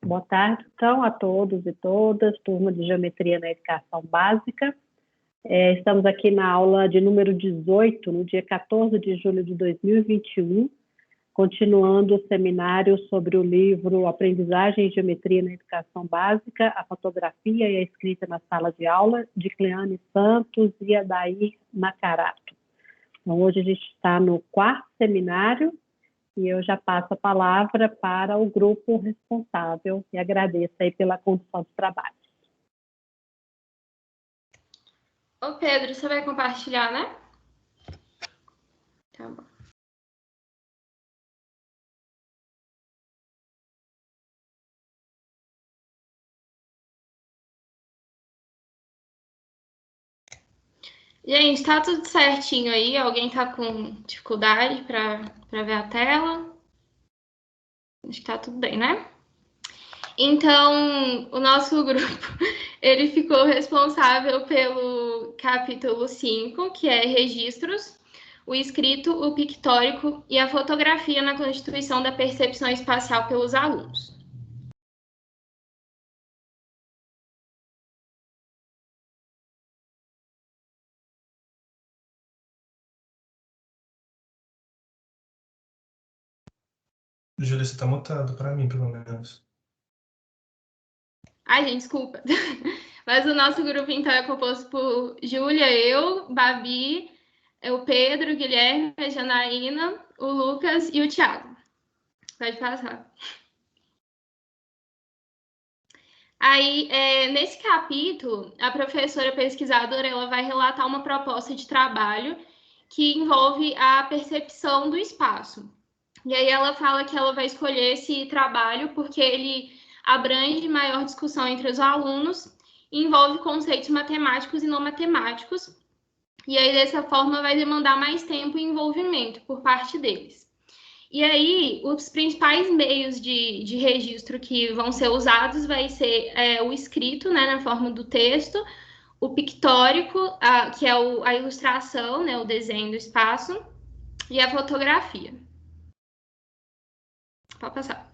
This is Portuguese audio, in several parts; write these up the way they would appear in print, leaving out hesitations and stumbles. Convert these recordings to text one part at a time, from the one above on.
Boa tarde, então, a todos e todas, turma de Geometria na Educação Básica. Estamos aqui na aula de número 18, no dia 14 de julho de 2021, continuando o seminário sobre o livro Aprendizagem em Geometria na Educação Básica, a fotografia e a escrita na sala de aula, de Cleane Santos e Adair Nakarato. Então, hoje a gente está no quarto seminário, e eu já passo a palavra para o grupo responsável e agradeço aí pela condução do trabalho. Ô Pedro, você vai compartilhar, né? Tá bom. Gente, tá tudo certinho aí? Alguém tá com dificuldade para ver a tela? Acho que tá tudo bem, né? Então, o nosso grupo, ele ficou responsável pelo capítulo 5, que é registros, o escrito, o pictórico e a fotografia na constituição da percepção espacial pelos alunos. Júlia, você está mutado para mim, pelo menos. Ai, gente, desculpa. Mas o nosso grupo, então, é composto por Júlia, eu, Babi, o Pedro, o Guilherme, a Janaína, o Lucas e o Thiago. Pode passar. Aí, nesse capítulo, a professora pesquisadora ela vai relatar uma proposta de trabalho que envolve a percepção do espaço. E aí ela fala que ela vai escolher esse trabalho porque ele abrange maior discussão entre os alunos e envolve conceitos matemáticos e não matemáticos. E aí, dessa forma, vai demandar mais tempo e envolvimento por parte deles. E aí, os principais meios de registro que vão ser usados vai ser o escrito, né, na forma do texto, o pictórico, que é a ilustração, né, o desenho do espaço, e a fotografia. Pode passar.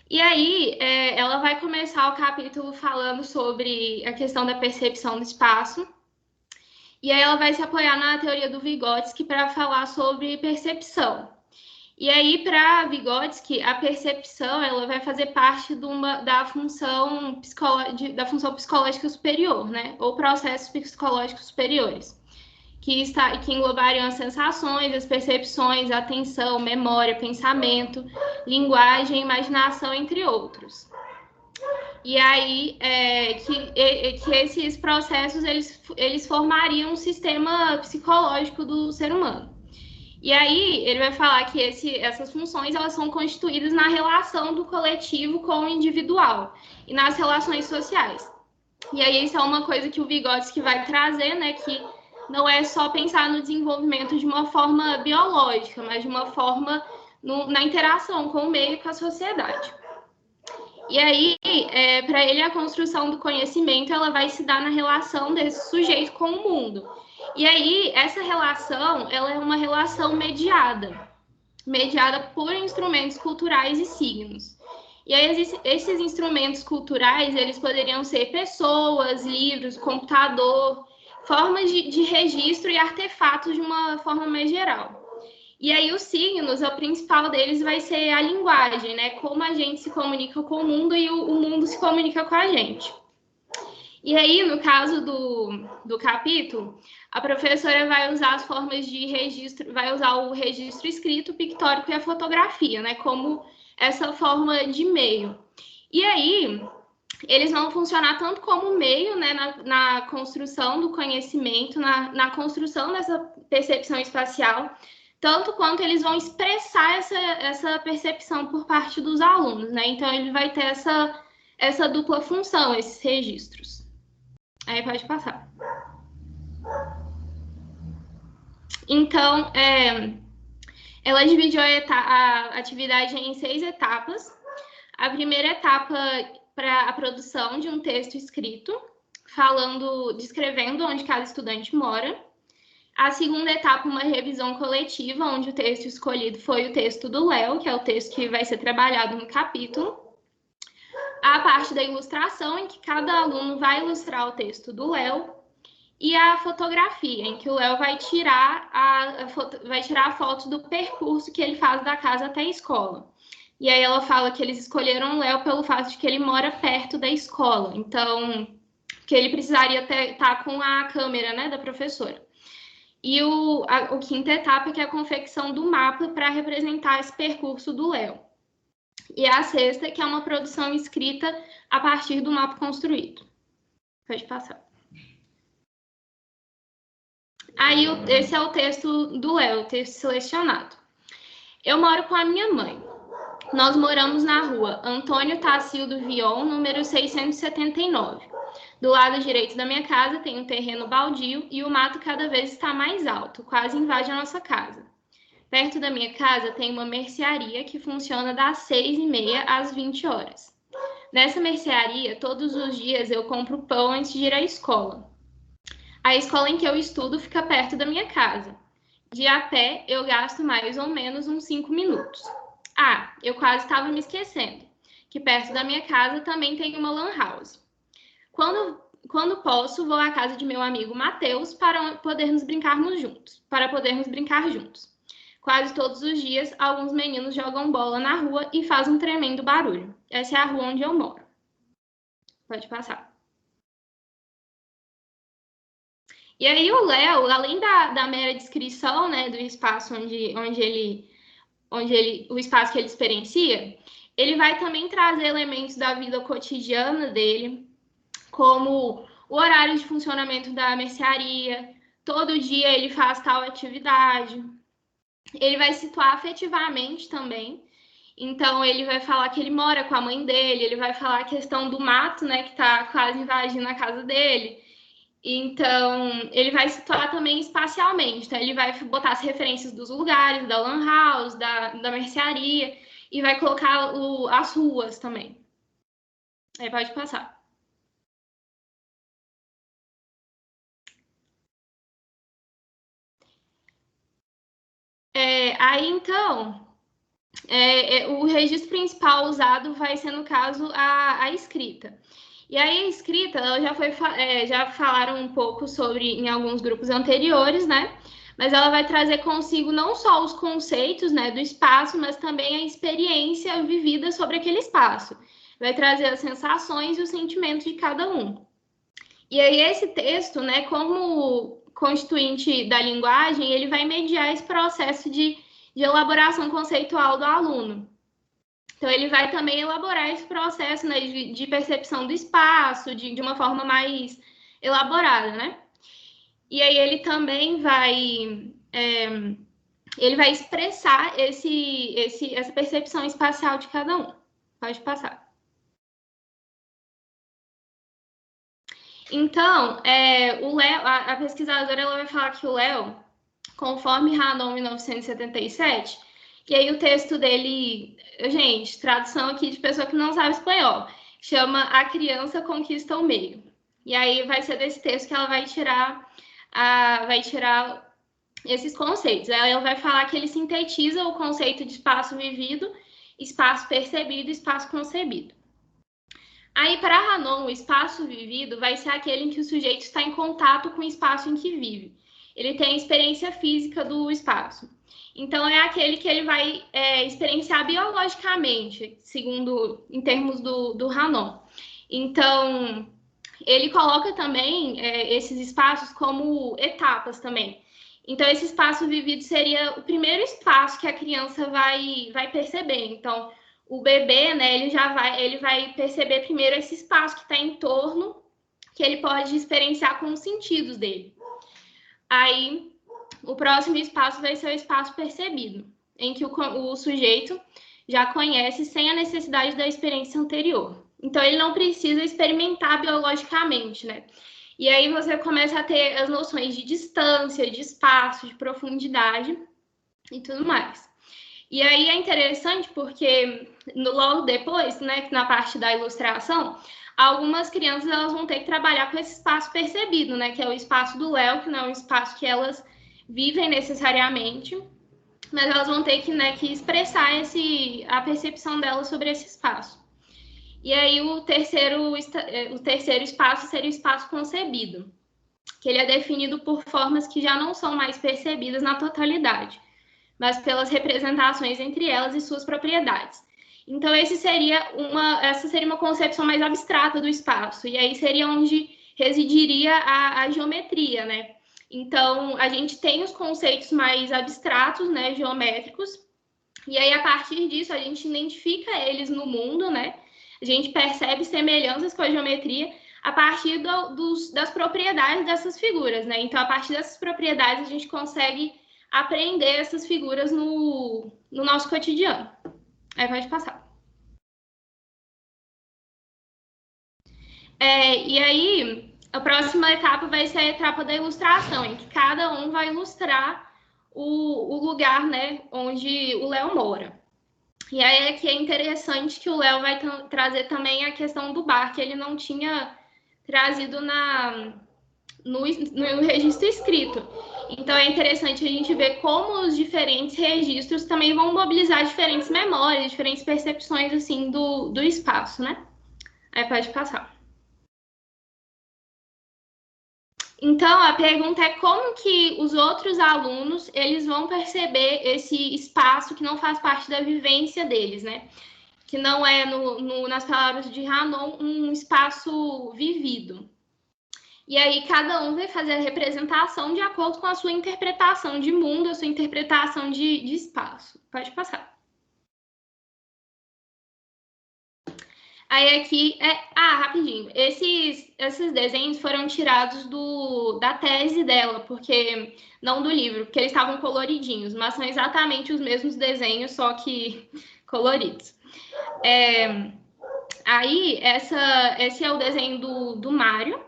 E aí, ela vai começar o capítulo falando sobre a questão da percepção do espaço. E aí ela vai se apoiar na teoria do Vygotsky para falar sobre percepção. E aí, para Vygotsky, a percepção ela vai fazer parte da função psicológica superior, né? Ou processos psicológicos superiores, que englobariam as sensações, as percepções, a atenção, memória, pensamento, linguagem, imaginação, entre outros. E aí, que esses processos, eles formariam um sistema psicológico do ser humano. E aí, ele vai falar que essas funções, elas são constituídas na relação do coletivo com o individual e nas relações sociais. E aí, isso é uma coisa que o Vygotsky vai trazer, né, que não é só pensar no desenvolvimento de uma forma biológica, mas de uma forma na interação com o meio e com a sociedade. E aí, para ele, a construção do conhecimento ela vai se dar na relação desse sujeito com o mundo. E aí, essa relação ela é uma relação mediada por instrumentos culturais e signos. E aí, esses instrumentos culturais, eles poderiam ser pessoas, livros, computador, formas de registro e artefatos de uma forma mais geral. E aí, os signos, o principal deles vai ser a linguagem, né? Como a gente se comunica com o mundo e o mundo se comunica com a gente. E aí, no caso do capítulo, a professora vai usar as formas de registro, vai usar o registro escrito, o pictórico e a fotografia, né? Como essa forma de meio. E aí, eles vão funcionar tanto como meio, né? Na construção do conhecimento, na construção dessa percepção espacial, tanto quanto eles vão expressar essa percepção por parte dos alunos, né? Então, ele vai ter essa dupla função, esses registros. Aí pode passar. Então, ela dividiu a atividade em 6 etapas. A primeira etapa para a produção de um texto escrito, descrevendo onde cada estudante mora. A segunda etapa, uma revisão coletiva, onde o texto escolhido foi o texto do Léo, que é o texto que vai ser trabalhado no capítulo. A parte da ilustração, em que cada aluno vai ilustrar o texto do Léo. E a fotografia, em que o Léo vai tirar a foto do percurso que ele faz da casa até a escola. E aí ela fala que eles escolheram o Léo pelo fato de que ele mora perto da escola. Então, que ele precisaria estar com a câmera, né, da professora. E a quinta etapa, que é a confecção do mapa para representar esse percurso do Léo. E a sexta, que é uma produção escrita a partir do mapa construído. Pode passar. Aí, esse é o texto do Léo, o texto selecionado. Eu moro com a minha mãe. Nós moramos na rua Antônio Tacildo Vion, número 679. Do lado direito da minha casa tem um terreno baldio e o mato cada vez está mais alto, quase invade a nossa casa. Perto da minha casa tem uma mercearia que funciona das 6h30 às 20 horas. Nessa mercearia, todos os dias eu compro pão antes de ir à escola. A escola em que eu estudo fica perto da minha casa. De a pé, eu gasto mais ou menos uns 5 minutos. Ah, eu quase estava me esquecendo, que perto da minha casa também tem uma lan house. Quando posso, vou à casa de meu amigo Matheus para podermos brincar juntos. Quase todos os dias, alguns meninos jogam bola na rua e fazem um tremendo barulho. Essa é a rua onde eu moro. Pode passar. E aí o Léo, além da mera descrição, né, do espaço o espaço que ele experiencia, ele vai também trazer elementos da vida cotidiana dele, como o horário de funcionamento da mercearia, todo dia ele faz tal atividade. Ele vai situar afetivamente também. Então, ele vai falar que ele mora com a mãe dele, ele vai falar a questão do mato, né, que está quase invadindo a casa dele. Então, ele vai situar também espacialmente. Então, ele vai botar as referências dos lugares, da lan house, da mercearia, e vai colocar as ruas também. Aí pode passar. Aí, então, o registro principal usado vai ser, no caso, a escrita. E aí, a escrita, ela já falaram um pouco sobre em alguns grupos anteriores, né? Mas ela vai trazer consigo não só os conceitos, né, do espaço, mas também a experiência vivida sobre aquele espaço. Vai trazer as sensações e os sentimentos de cada um. E aí, esse texto, né, como constituinte da linguagem, ele vai mediar esse processo de elaboração conceitual do aluno. Então, ele vai também elaborar esse processo, né, de percepção do espaço, de uma forma mais elaborada, né? E aí ele também vai expressar essa percepção espacial de cada um. Pode passar. Então, o Léo, a pesquisadora ela vai falar que o Léo, conforme Hanon, 1977, e aí o texto dele, gente, tradução aqui de pessoa que não sabe espanhol, chama A Criança Conquista o Meio. E aí vai ser desse texto que ela vai tirar esses conceitos. Ela vai falar que ele sintetiza o conceito de espaço vivido, espaço percebido e espaço concebido. Aí, para Hanon, o espaço vivido vai ser aquele em que o sujeito está em contato com o espaço em que vive. Ele tem a experiência física do espaço. Então, é aquele que ele vai experienciar biologicamente, em termos do Hanon. Então, ele coloca também esses espaços como etapas também. Então, esse espaço vivido seria o primeiro espaço que a criança vai perceber. Então, o bebê, né, ele vai perceber primeiro esse espaço que está em torno, que ele pode experienciar com os sentidos dele. Aí, o próximo espaço vai ser o espaço percebido, em que o sujeito já conhece sem a necessidade da experiência anterior. Então, ele não precisa experimentar biologicamente, né? E aí você começa a ter as noções de distância, de espaço, de profundidade e tudo mais. E aí é interessante porque logo depois, né, na parte da ilustração, algumas crianças elas vão ter que trabalhar com esse espaço percebido, né, que é o espaço do Léo, que não é um espaço que elas vivem necessariamente, mas elas vão ter que expressar a percepção delas sobre esse espaço. E aí o terceiro espaço seria o espaço concebido, que ele é definido por formas que já não são mais percebidas na totalidade, mas pelas representações entre elas e suas propriedades. Então, essa seria uma concepção mais abstrata do espaço, e aí seria onde residiria a geometria, né? Então, a gente tem os conceitos mais abstratos, né, geométricos, e aí, a partir disso, a gente identifica eles no mundo, né? A gente percebe semelhanças com a geometria a partir das propriedades dessas figuras, né? Então, a partir dessas propriedades, a gente consegue aprender essas figuras no nosso cotidiano. Aí pode passar. E aí, a próxima etapa vai ser a etapa da ilustração, em que cada um vai ilustrar o lugar, né, onde o Léo mora. E aí aqui é interessante que o Léo vai trazer também a questão do bar, que ele não tinha trazido no registro escrito. Então é interessante a gente ver como os diferentes registros também vão mobilizar diferentes memórias, diferentes percepções assim do espaço, né? Aí pode passar. Então, a pergunta é como que os outros alunos, eles vão perceber esse espaço que não faz parte da vivência deles, né? Que não é, nas palavras de Hanon, um espaço vivido. E aí, cada um vai fazer a representação de acordo com a sua interpretação de mundo, a sua interpretação de espaço. Pode passar. Aí aqui rapidinho. Esses desenhos foram tirados da tese dela, porque não do livro, porque eles estavam coloridinhos, mas são exatamente os mesmos desenhos, só que coloridos. Aí, esse é o desenho do Mário.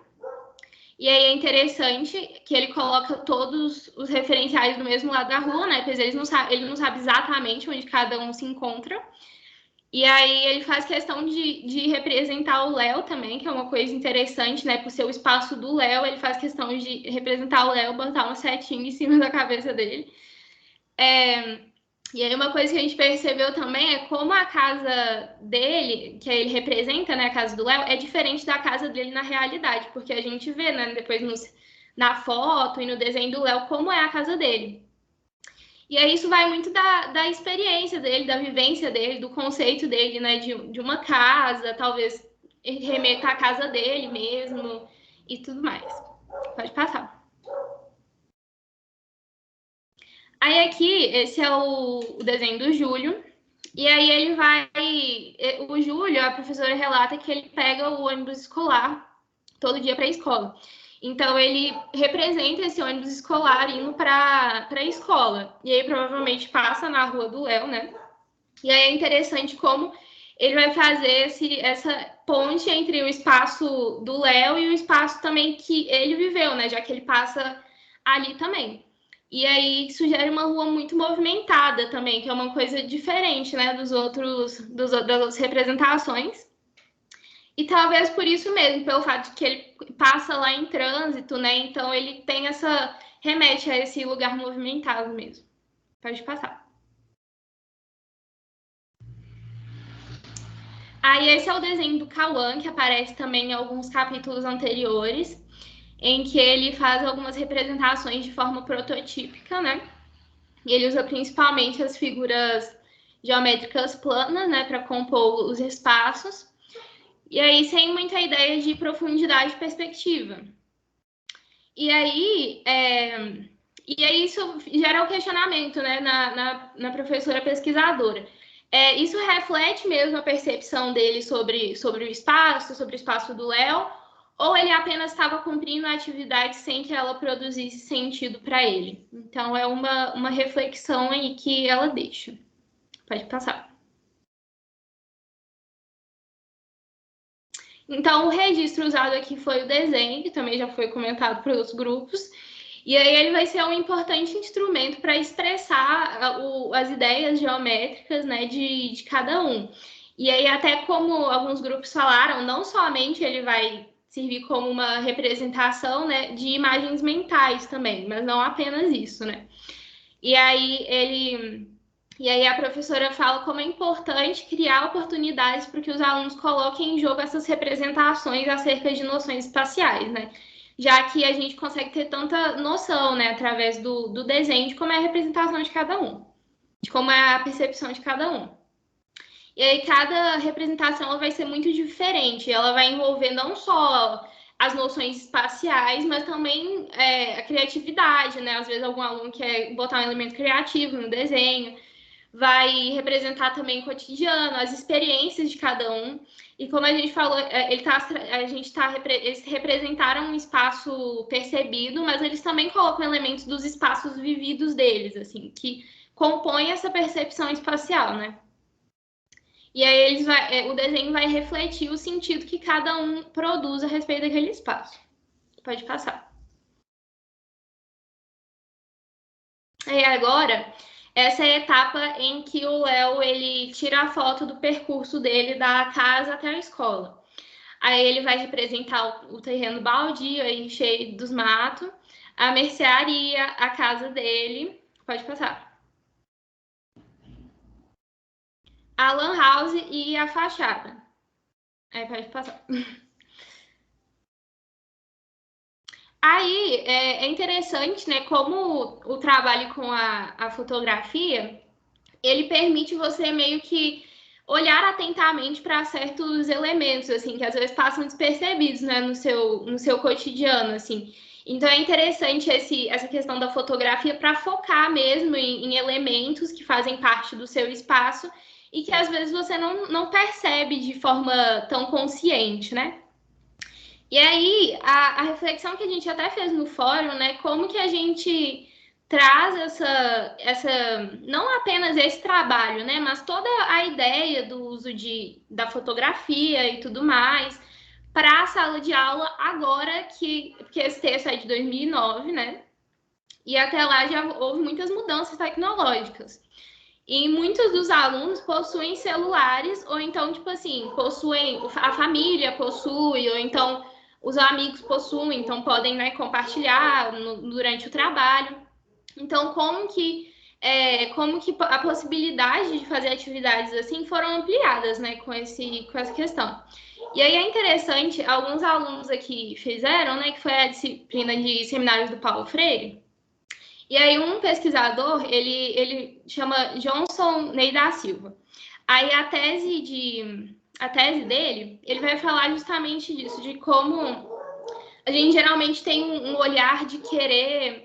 E aí é interessante que ele coloca todos os referenciais do mesmo lado da rua, né? Pois ele não sabe exatamente onde cada um se encontra. E aí ele faz questão de representar o Léo também, que é uma coisa interessante, né? Por ser o espaço do Léo, ele faz questão de representar o Léo, botar uma setinha em cima da cabeça dele. E aí uma coisa que a gente percebeu também é como a casa dele, que ele representa, né, a casa do Léo, é diferente da casa dele na realidade, porque a gente vê, né, depois na foto e no desenho do Léo, como é a casa dele. E aí isso vai muito da experiência dele, da vivência dele, do conceito dele, né, de uma casa, talvez remeta à casa dele mesmo e tudo mais. Pode passar. Aí aqui, esse é o desenho do Júlio. E aí ele vai... O Júlio, a professora relata que ele pega o ônibus escolar todo dia para a escola. Então, ele representa esse ônibus escolar indo para a escola. E aí, provavelmente, passa na rua do Léo, né? E aí é interessante como ele vai fazer essa ponte entre o espaço do Léo e o espaço também que ele viveu, né? Já que ele passa ali também. E aí sugere uma rua muito movimentada também, que é uma coisa diferente, né? Das outras representações. E talvez por isso mesmo, pelo fato de que ele passa lá em trânsito, né? Então ele tem remete a esse lugar movimentado mesmo. Pode passar. Aí esse é o desenho do Cauã, que aparece também em alguns capítulos anteriores, em que ele faz algumas representações de forma prototípica, né? E ele usa principalmente as figuras geométricas planas, né? Para compor os espaços. E aí, sem muita ideia de profundidade e perspectiva. E aí isso gera um questionamento, né, na professora pesquisadora. Isso reflete mesmo a percepção dele sobre o espaço do Léo, ou ele apenas estava cumprindo a atividade sem que ela produzisse sentido para ele? Então, é uma reflexão aí que ela deixa. Pode passar. Então, o registro usado aqui foi o desenho, que também já foi comentado por outros grupos, e aí ele vai ser um importante instrumento para expressar as ideias geométricas, né, de cada um. E aí, até como alguns grupos falaram, não somente ele vai servir como uma representação, né, de imagens mentais também, mas não apenas isso, né? E aí a professora fala como é importante criar oportunidades para que os alunos coloquem em jogo essas representações acerca de noções espaciais, né? Já que a gente consegue ter tanta noção, né, através do desenho, de como é a representação de cada um, de como é a percepção de cada um. E aí cada representação ela vai ser muito diferente, ela vai envolver não só as noções espaciais, mas também a criatividade, né? Às vezes algum aluno quer botar um elemento criativo no desenho, vai representar também o cotidiano, as experiências de cada um. E como a gente falou, eles representaram um espaço percebido, mas eles também colocam elementos dos espaços vividos deles, assim, que compõem essa percepção espacial, né? E aí o desenho vai refletir o sentido que cada um produz a respeito daquele espaço. Pode passar. E agora, essa é a etapa em que o Léo ele tira a foto do percurso dele da casa até a escola. Aí ele vai representar o terreno baldio, aí cheio dos matos, a mercearia, a casa dele. Pode passar. A lan house e a fachada. Aí pode passar. Aí é interessante, né, como o trabalho com a fotografia, ele permite você meio que olhar atentamente para certos elementos, assim, que às vezes passam despercebidos, né, no seu cotidiano, assim. Então é interessante essa questão da fotografia para focar mesmo em elementos que fazem parte do seu espaço e que às vezes você não percebe de forma tão consciente, né? E aí, a reflexão que a gente até fez no fórum, né? Como que a gente traz não apenas esse trabalho, né? Mas toda a ideia do uso da fotografia e tudo mais para a sala de aula agora porque esse texto é de 2009, né? E até lá já houve muitas mudanças tecnológicas. E muitos dos alunos possuem celulares, ou então, tipo assim, a família possui, ou então os amigos possuem, então podem, né, compartilhar durante o trabalho. Então, como que a possibilidade de fazer atividades assim foram ampliadas, né, com essa questão. E aí é interessante, alguns alunos aqui fizeram, né, que foi a disciplina de seminários do Paulo Freire. E aí um pesquisador, ele chama Johnson Ney da Silva. Aí a tese dele, ele vai falar justamente disso, de como a gente geralmente tem um olhar de querer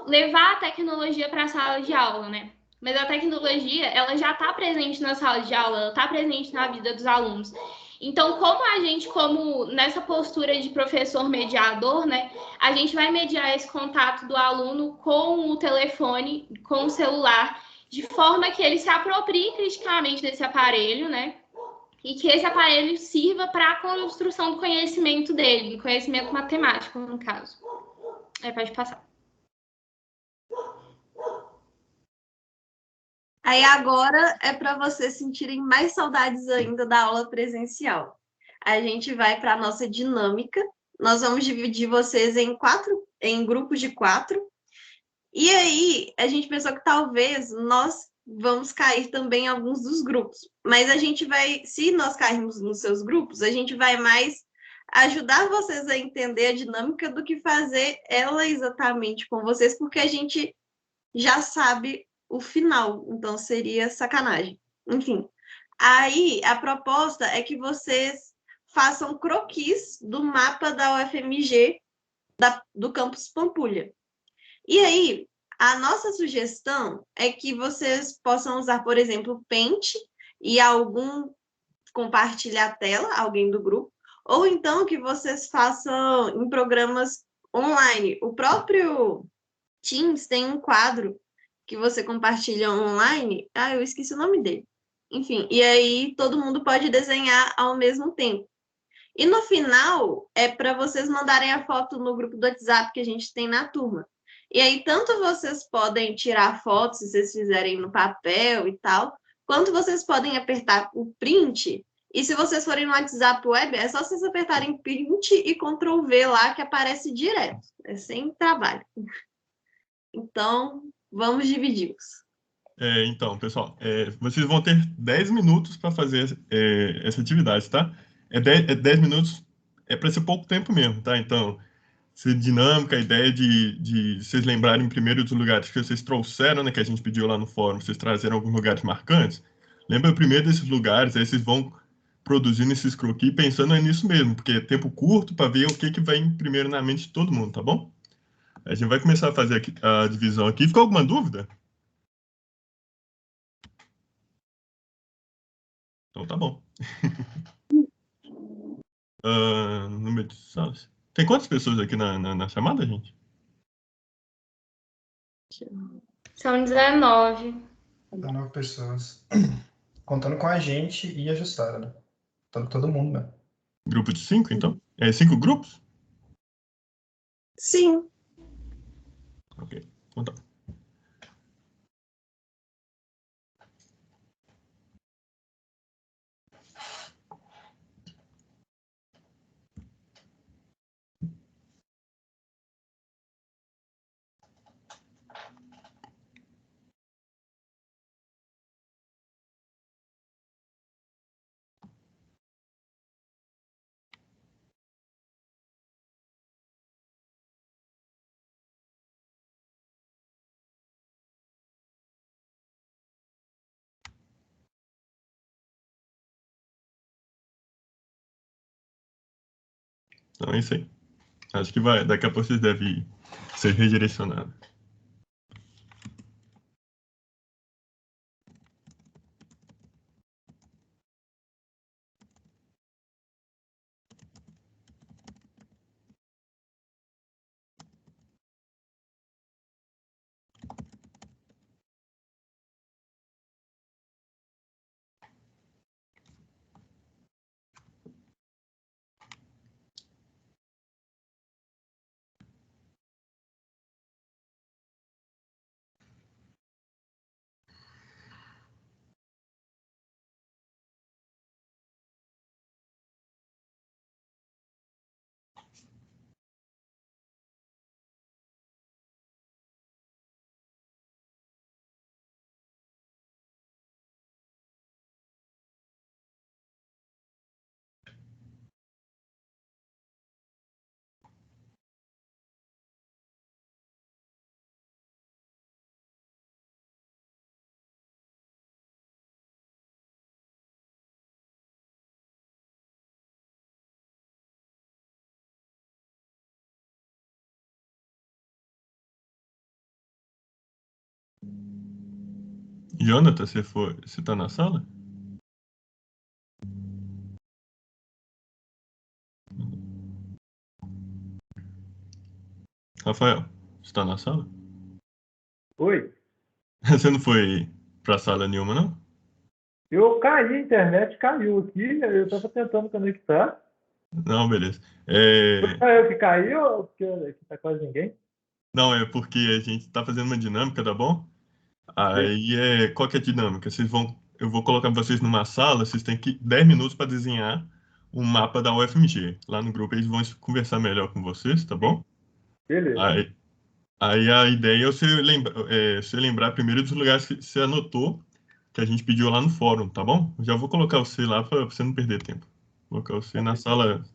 levar a tecnologia para a sala de aula, né? Mas a tecnologia, ela já está presente na sala de aula, ela está presente na vida dos alunos. Então, como nessa postura de professor mediador, né, a gente vai mediar esse contato do aluno com o telefone, com o celular, de forma que ele se aproprie criticamente desse aparelho, né, e que esse aparelho sirva para a construção do conhecimento dele, do conhecimento matemático, no caso. Aí pode passar. Aí agora é para vocês sentirem mais saudades ainda da aula presencial. A gente vai para a nossa dinâmica. Nós vamos dividir vocês em grupos de 4. E aí a gente pensou que talvez nós vamos cair também em alguns dos grupos. Mas a gente vai, se nós cairmos nos seus grupos, a gente vai mais ajudar vocês a entender a dinâmica do que fazer ela exatamente com vocês, porque a gente já sabe o final, então seria sacanagem. Enfim, aí a proposta é que vocês façam croquis do mapa da UFMG, do campus Pampulha. E aí, a nossa sugestão é que vocês possam usar, por exemplo, o Paint e compartilhar a tela, alguém do grupo, ou então que vocês façam em programas online. O próprio Teams tem um quadro que você compartilha online. Eu esqueci o nome dele. Enfim, e aí todo mundo pode desenhar ao mesmo tempo. E no final, é para vocês mandarem a foto no grupo do WhatsApp que a gente tem na turma. E aí, tanto vocês podem tirar fotos, se vocês fizerem no papel e tal, quanto vocês podem apertar o print E se vocês forem no WhatsApp Web, é só vocês apertarem print e Ctrl V lá, que aparece direto. É sem trabalho. Então, vamos dividi-los. Então, pessoal, vocês vão ter 10 minutos para fazer essa atividade, tá? 10 minutos é para ser pouco tempo mesmo, tá? Então, ser dinâmica, a ideia de vocês lembrarem primeiro dos lugares que vocês trouxeram, né, que a gente pediu lá no fórum, vocês trazeram alguns lugares marcantes. Lembra primeiro desses lugares, aí vocês vão produzindo esses croquis pensando nisso mesmo, porque é tempo curto para ver o que vai primeiro na mente de todo mundo, tá bom? A gente vai começar a fazer aqui, a divisão aqui. Ficou alguma dúvida? Então tá bom. Número de salas. Tem quantas pessoas aqui na chamada, gente? São 19. 19 pessoas. Contando com a gente e ajustada, né? Todo mundo, né? Grupo de 5, então? 5 grupos? Sim. Ok, então tá. Então é isso aí. Acho que daqui a pouco vocês devem ser redirecionados. Jonathan, você tá na sala? Rafael, você tá na sala? Oi, Você não foi pra sala nenhuma, não? eu caí, a internet caiu aqui, eu estava tentando conectar. Não, beleza. Foi só eu que caiu ou porque aqui tá quase ninguém? Não, é porque a gente tá fazendo uma dinâmica, tá bom? Aí qual que é a dinâmica? Eu vou colocar vocês numa sala, vocês têm 10 minutos para desenhar um mapa da UFMG. Lá no grupo eles vão conversar melhor com vocês, tá bom? Beleza. Aí a ideia é você lembrar primeiro dos lugares que você anotou, que a gente pediu lá no fórum, tá bom? Já vou colocar você lá para você não perder tempo. Vou colocar você na sala.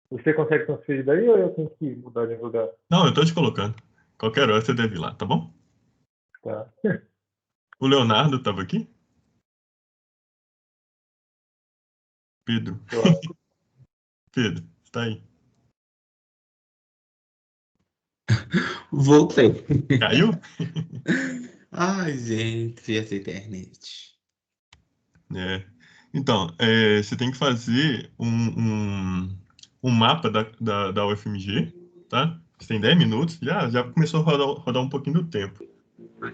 Você consegue transferir daí ou eu tenho que mudar de lugar? Não, eu tô te colocando. Qualquer hora você deve ir lá, tá bom? Tá. O Leonardo estava aqui? Pedro. Eu acho. Pedro, está aí. Voltei. Caiu? Ai, gente, essa internet. Então, você tem que fazer um mapa da UFMG, tá? Você tem 10 minutos, já começou a rodar um pouquinho do tempo.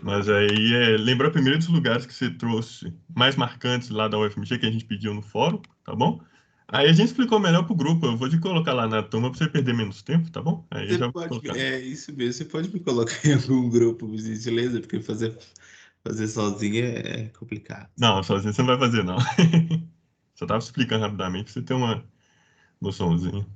Mas aí lembrar primeiro dos lugares que você trouxe mais marcantes lá da UFMG, que a gente pediu no fórum, tá bom? Aí a gente explicou melhor pro grupo, eu vou te colocar lá na turma para você perder menos tempo, tá bom? Aí eu já vou colocar. Isso mesmo, você pode me colocar em algum grupo, por gentileza, porque fazer Fazer sozinho é complicado. Não, sozinho você não vai fazer, não. Só tava explicando rapidamente pra você ter uma noçãozinha.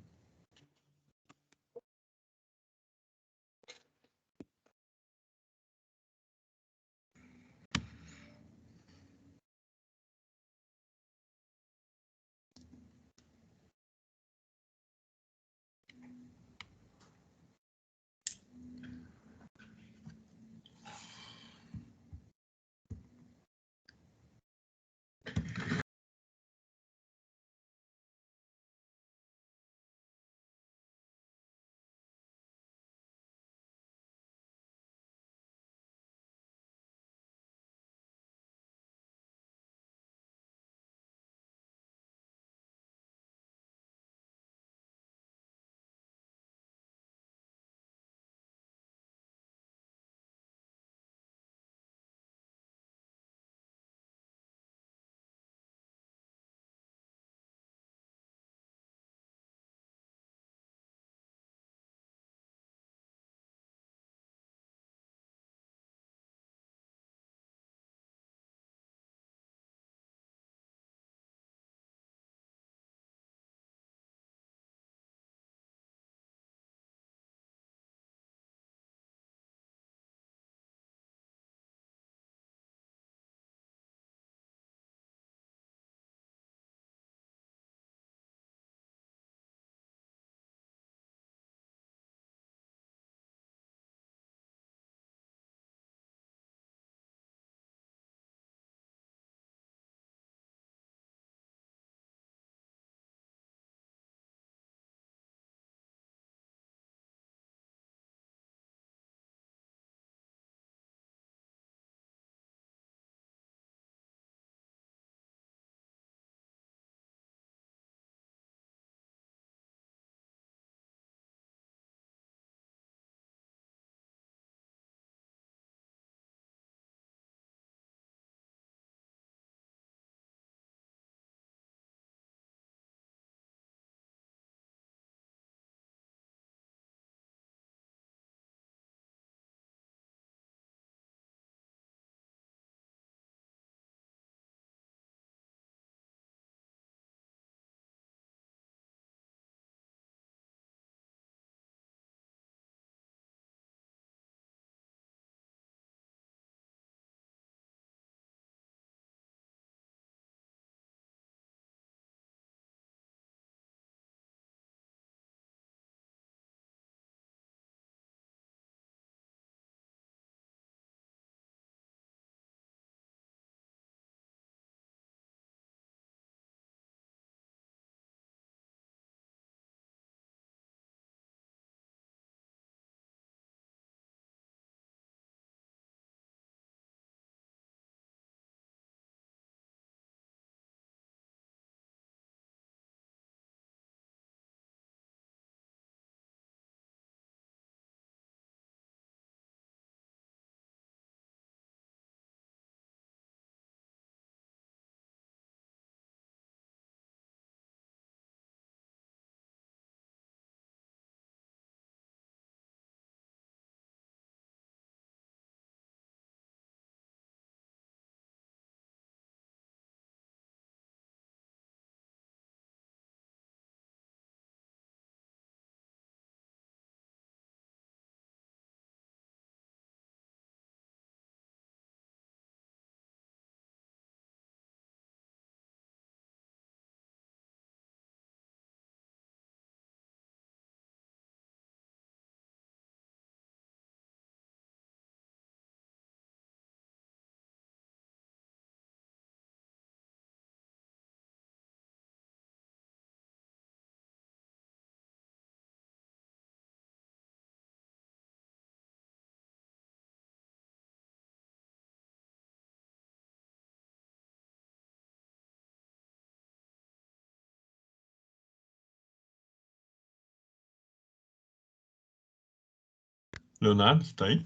Leonardo, você tá aí?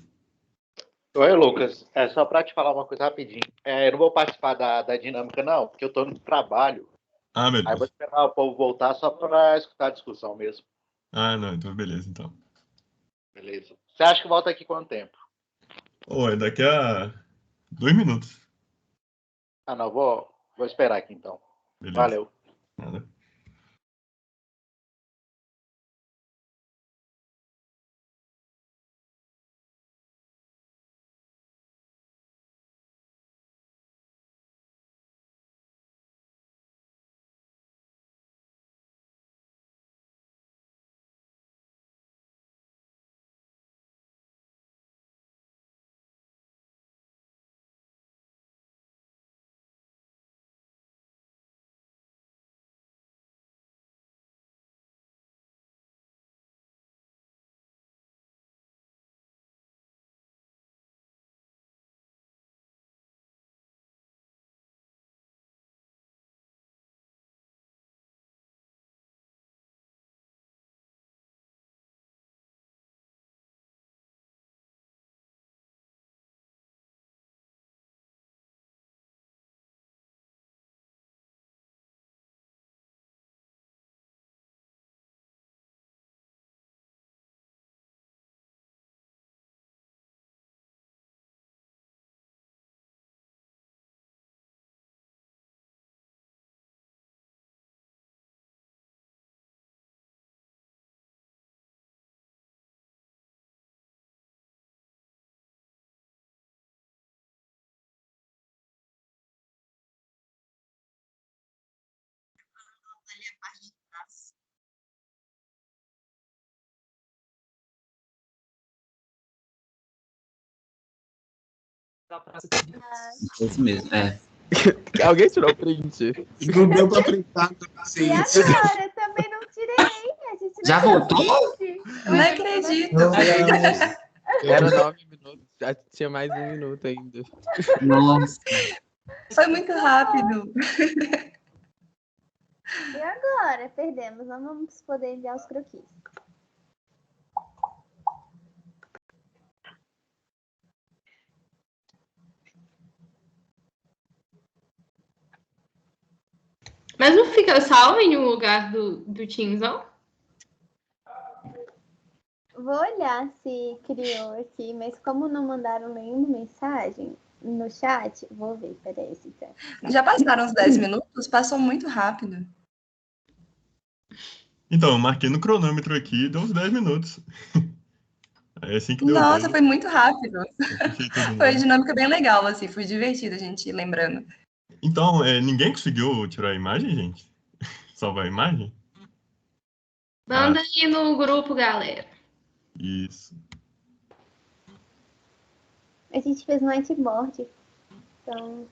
Oi, Lucas. É só para te falar uma coisa rapidinho. Eu não vou participar da dinâmica, não, porque eu estou no trabalho. Ah, meu Aí vou Deus. esperar o povo voltar só para escutar a discussão mesmo. Ah, não, então beleza, então. Beleza. Você acha que volta aqui quanto tempo? Ô, é daqui a 2 minutos. Ah, não, vou esperar aqui então. Beleza. Valeu. Nada. Isso mesmo, é. Alguém tirou o print? Não deu pra printar, E agora? Eu também não tirei. A gente não Já tirou voltou? print. Eu não acredito. Era 9 minutos, já tinha mais 1 minuto ainda. Nossa. Foi muito rápido. E agora? Perdemos. Não vamos poder enviar os croquis. Mas não fica salvo em um lugar do Teamzão? Vou olhar se criou aqui, mas como não mandaram nenhuma mensagem no chat, vou ver. Peraí, então. Já passaram os 10 minutos? Passou muito rápido. Então, eu marquei no cronômetro aqui e deu uns 10 minutos. É assim que deu. Nossa, foi muito rápido. Foi Foi uma dinâmica bem legal, assim, foi divertido a gente ir lembrando. Então, ninguém conseguiu tirar a imagem, gente? Salvar a imagem? Manda aí no grupo, galera. Isso. A gente fez no whiteboard. Então.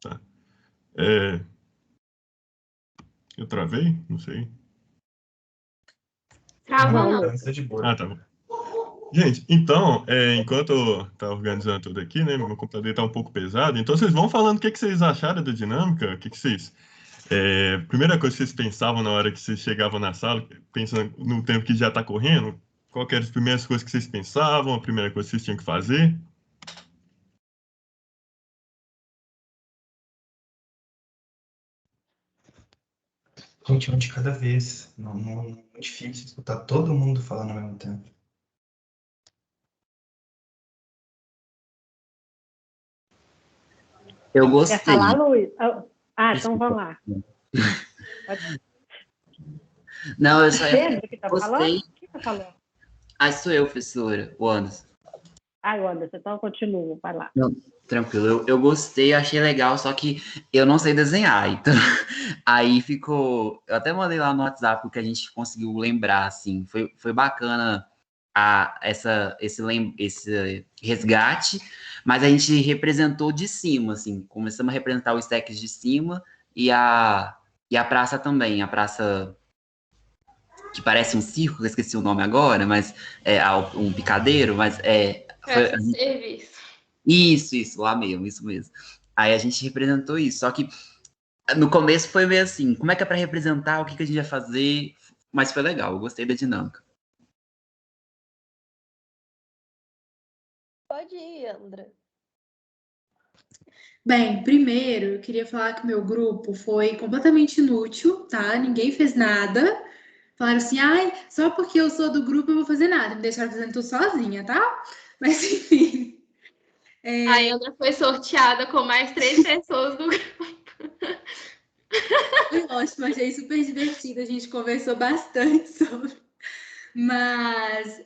Tá. Eu travei? Não sei. Travou não. Tá de boa. Ah, tá bom. Gente, então, enquanto tá organizando tudo aqui, né, meu computador tá um pouco pesado, então vocês vão falando o que vocês acharam da dinâmica, o que vocês... primeira coisa que vocês pensavam na hora que vocês chegavam na sala, pensando no tempo que já tá correndo, qual que eram as primeiras coisas que vocês pensavam, a primeira coisa que vocês tinham que fazer? Gente, um de cada vez. Não é difícil escutar todo mundo falando ao mesmo tempo. Eu gostei. Quer falar, Luiz? Então vamos lá. Não, eu só Pedro que tá gostei. falando? Quem tá falando? Sou eu, professora, o Anderson. O Anderson, então continua, vai lá. Não, tranquilo, eu gostei, achei legal, só que eu não sei desenhar, então aí ficou, eu até mandei lá no WhatsApp o que a gente conseguiu lembrar, assim, foi bacana esse resgate, mas a gente representou de cima, assim, começamos a representar os stacks de cima e a praça também, a praça que parece um circo, eu esqueci o nome agora, mas um picadeiro, mas Serviço. Isso, lá mesmo, isso mesmo. Aí a gente representou isso, só que no começo foi meio assim, como é que é para representar, o que a gente vai fazer, mas foi legal, eu gostei da dinâmica. Pode ir, Andra. Bem, primeiro, eu queria falar que o meu grupo foi completamente inútil, tá? Ninguém fez nada. Falaram assim, ai, só porque eu sou do grupo eu vou fazer nada. Me deixaram fazendo tudo sozinha, tá? Mas, enfim. A Andra foi sorteada com mais 3 pessoas do grupo. Foi ótimo, achei super divertido. A gente conversou bastante sobre. Mas,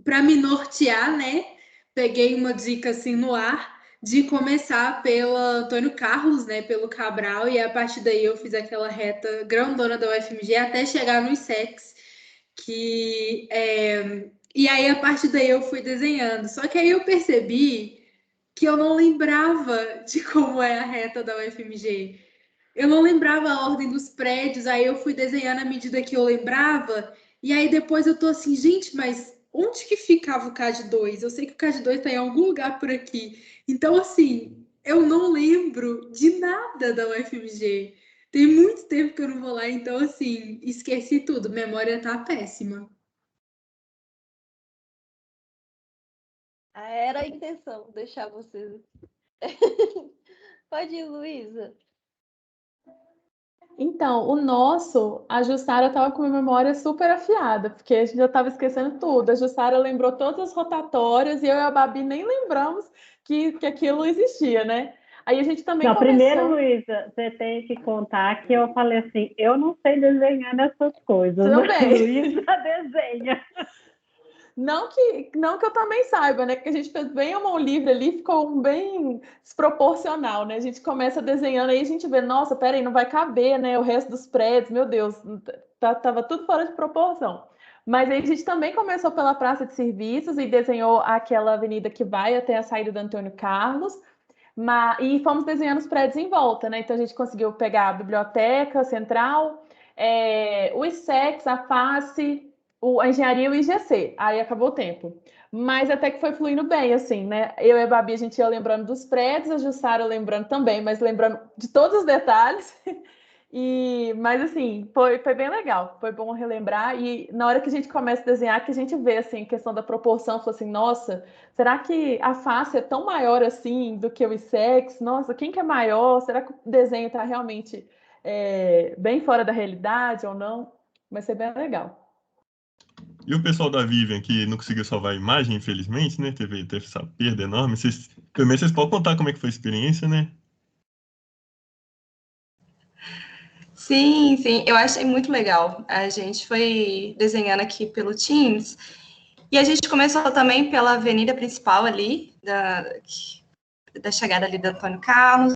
para me nortear, né? Peguei uma dica assim no ar de começar pelo Antônio Carlos, né? Pelo Cabral, e a partir daí eu fiz aquela reta grandona da UFMG até chegar no ISEX, e aí a partir daí eu fui desenhando. Só que aí eu percebi que eu não lembrava de como é a reta da UFMG. Eu não lembrava a ordem dos prédios, aí eu fui desenhando à medida que eu lembrava, e aí depois eu tô assim, gente, mas onde que ficava o CAD2? Eu sei que o CAD2 tá em algum lugar por aqui. Então, assim, eu não lembro de nada da UFMG. Tem muito tempo que eu não vou lá, então, assim, esqueci tudo. Memória tá péssima. Era a intenção, deixar vocês. Pode ir, Luísa. Então, o nosso, a Jussara estava com a memória super afiada, porque a gente já estava esquecendo tudo. A Jussara lembrou todas as rotatórias e eu e a Babi nem lembramos que aquilo existia, né? Aí a gente também Não, começou... primeiro, Luísa, você tem que contar que eu falei assim, eu não sei desenhar nessas coisas. Tudo bem. Luísa desenha. Não que eu também saiba, né? Porque a gente fez bem a mão livre ali, ficou bem desproporcional, né? A gente começa desenhando aí a gente vê, nossa, peraí, não vai caber, né? O resto dos prédios, meu Deus, tava tudo fora de proporção. Mas aí a gente também começou pela Praça de Serviços e desenhou aquela avenida que vai até a saída do Antônio Carlos, e fomos desenhando os prédios em volta, né? Então a gente conseguiu pegar a Biblioteca Central, o ISEX, a FACE, a engenharia e o IGC, aí acabou o tempo. Mas até que foi fluindo bem, assim, né? Eu e a Babi, a gente ia lembrando dos prédios, a Jussara lembrando também, mas lembrando de todos os detalhes. Mas assim, foi bem legal, foi bom relembrar. E na hora que a gente começa a desenhar, que a gente vê assim, a questão da proporção, falou assim, nossa, será que a face é tão maior assim do que o ISEX? Nossa, quem que é maior? Será que o desenho está realmente bem fora da realidade ou não? Vai ser bem legal. E o pessoal da Vivian, que não conseguiu salvar a imagem, infelizmente, né? Teve essa perda enorme. Também vocês podem contar como é que foi a experiência, né? Sim, sim, eu achei muito legal. A gente foi desenhando aqui pelo Teams e a gente começou também pela avenida principal ali, da chegada ali do Antônio Carlos.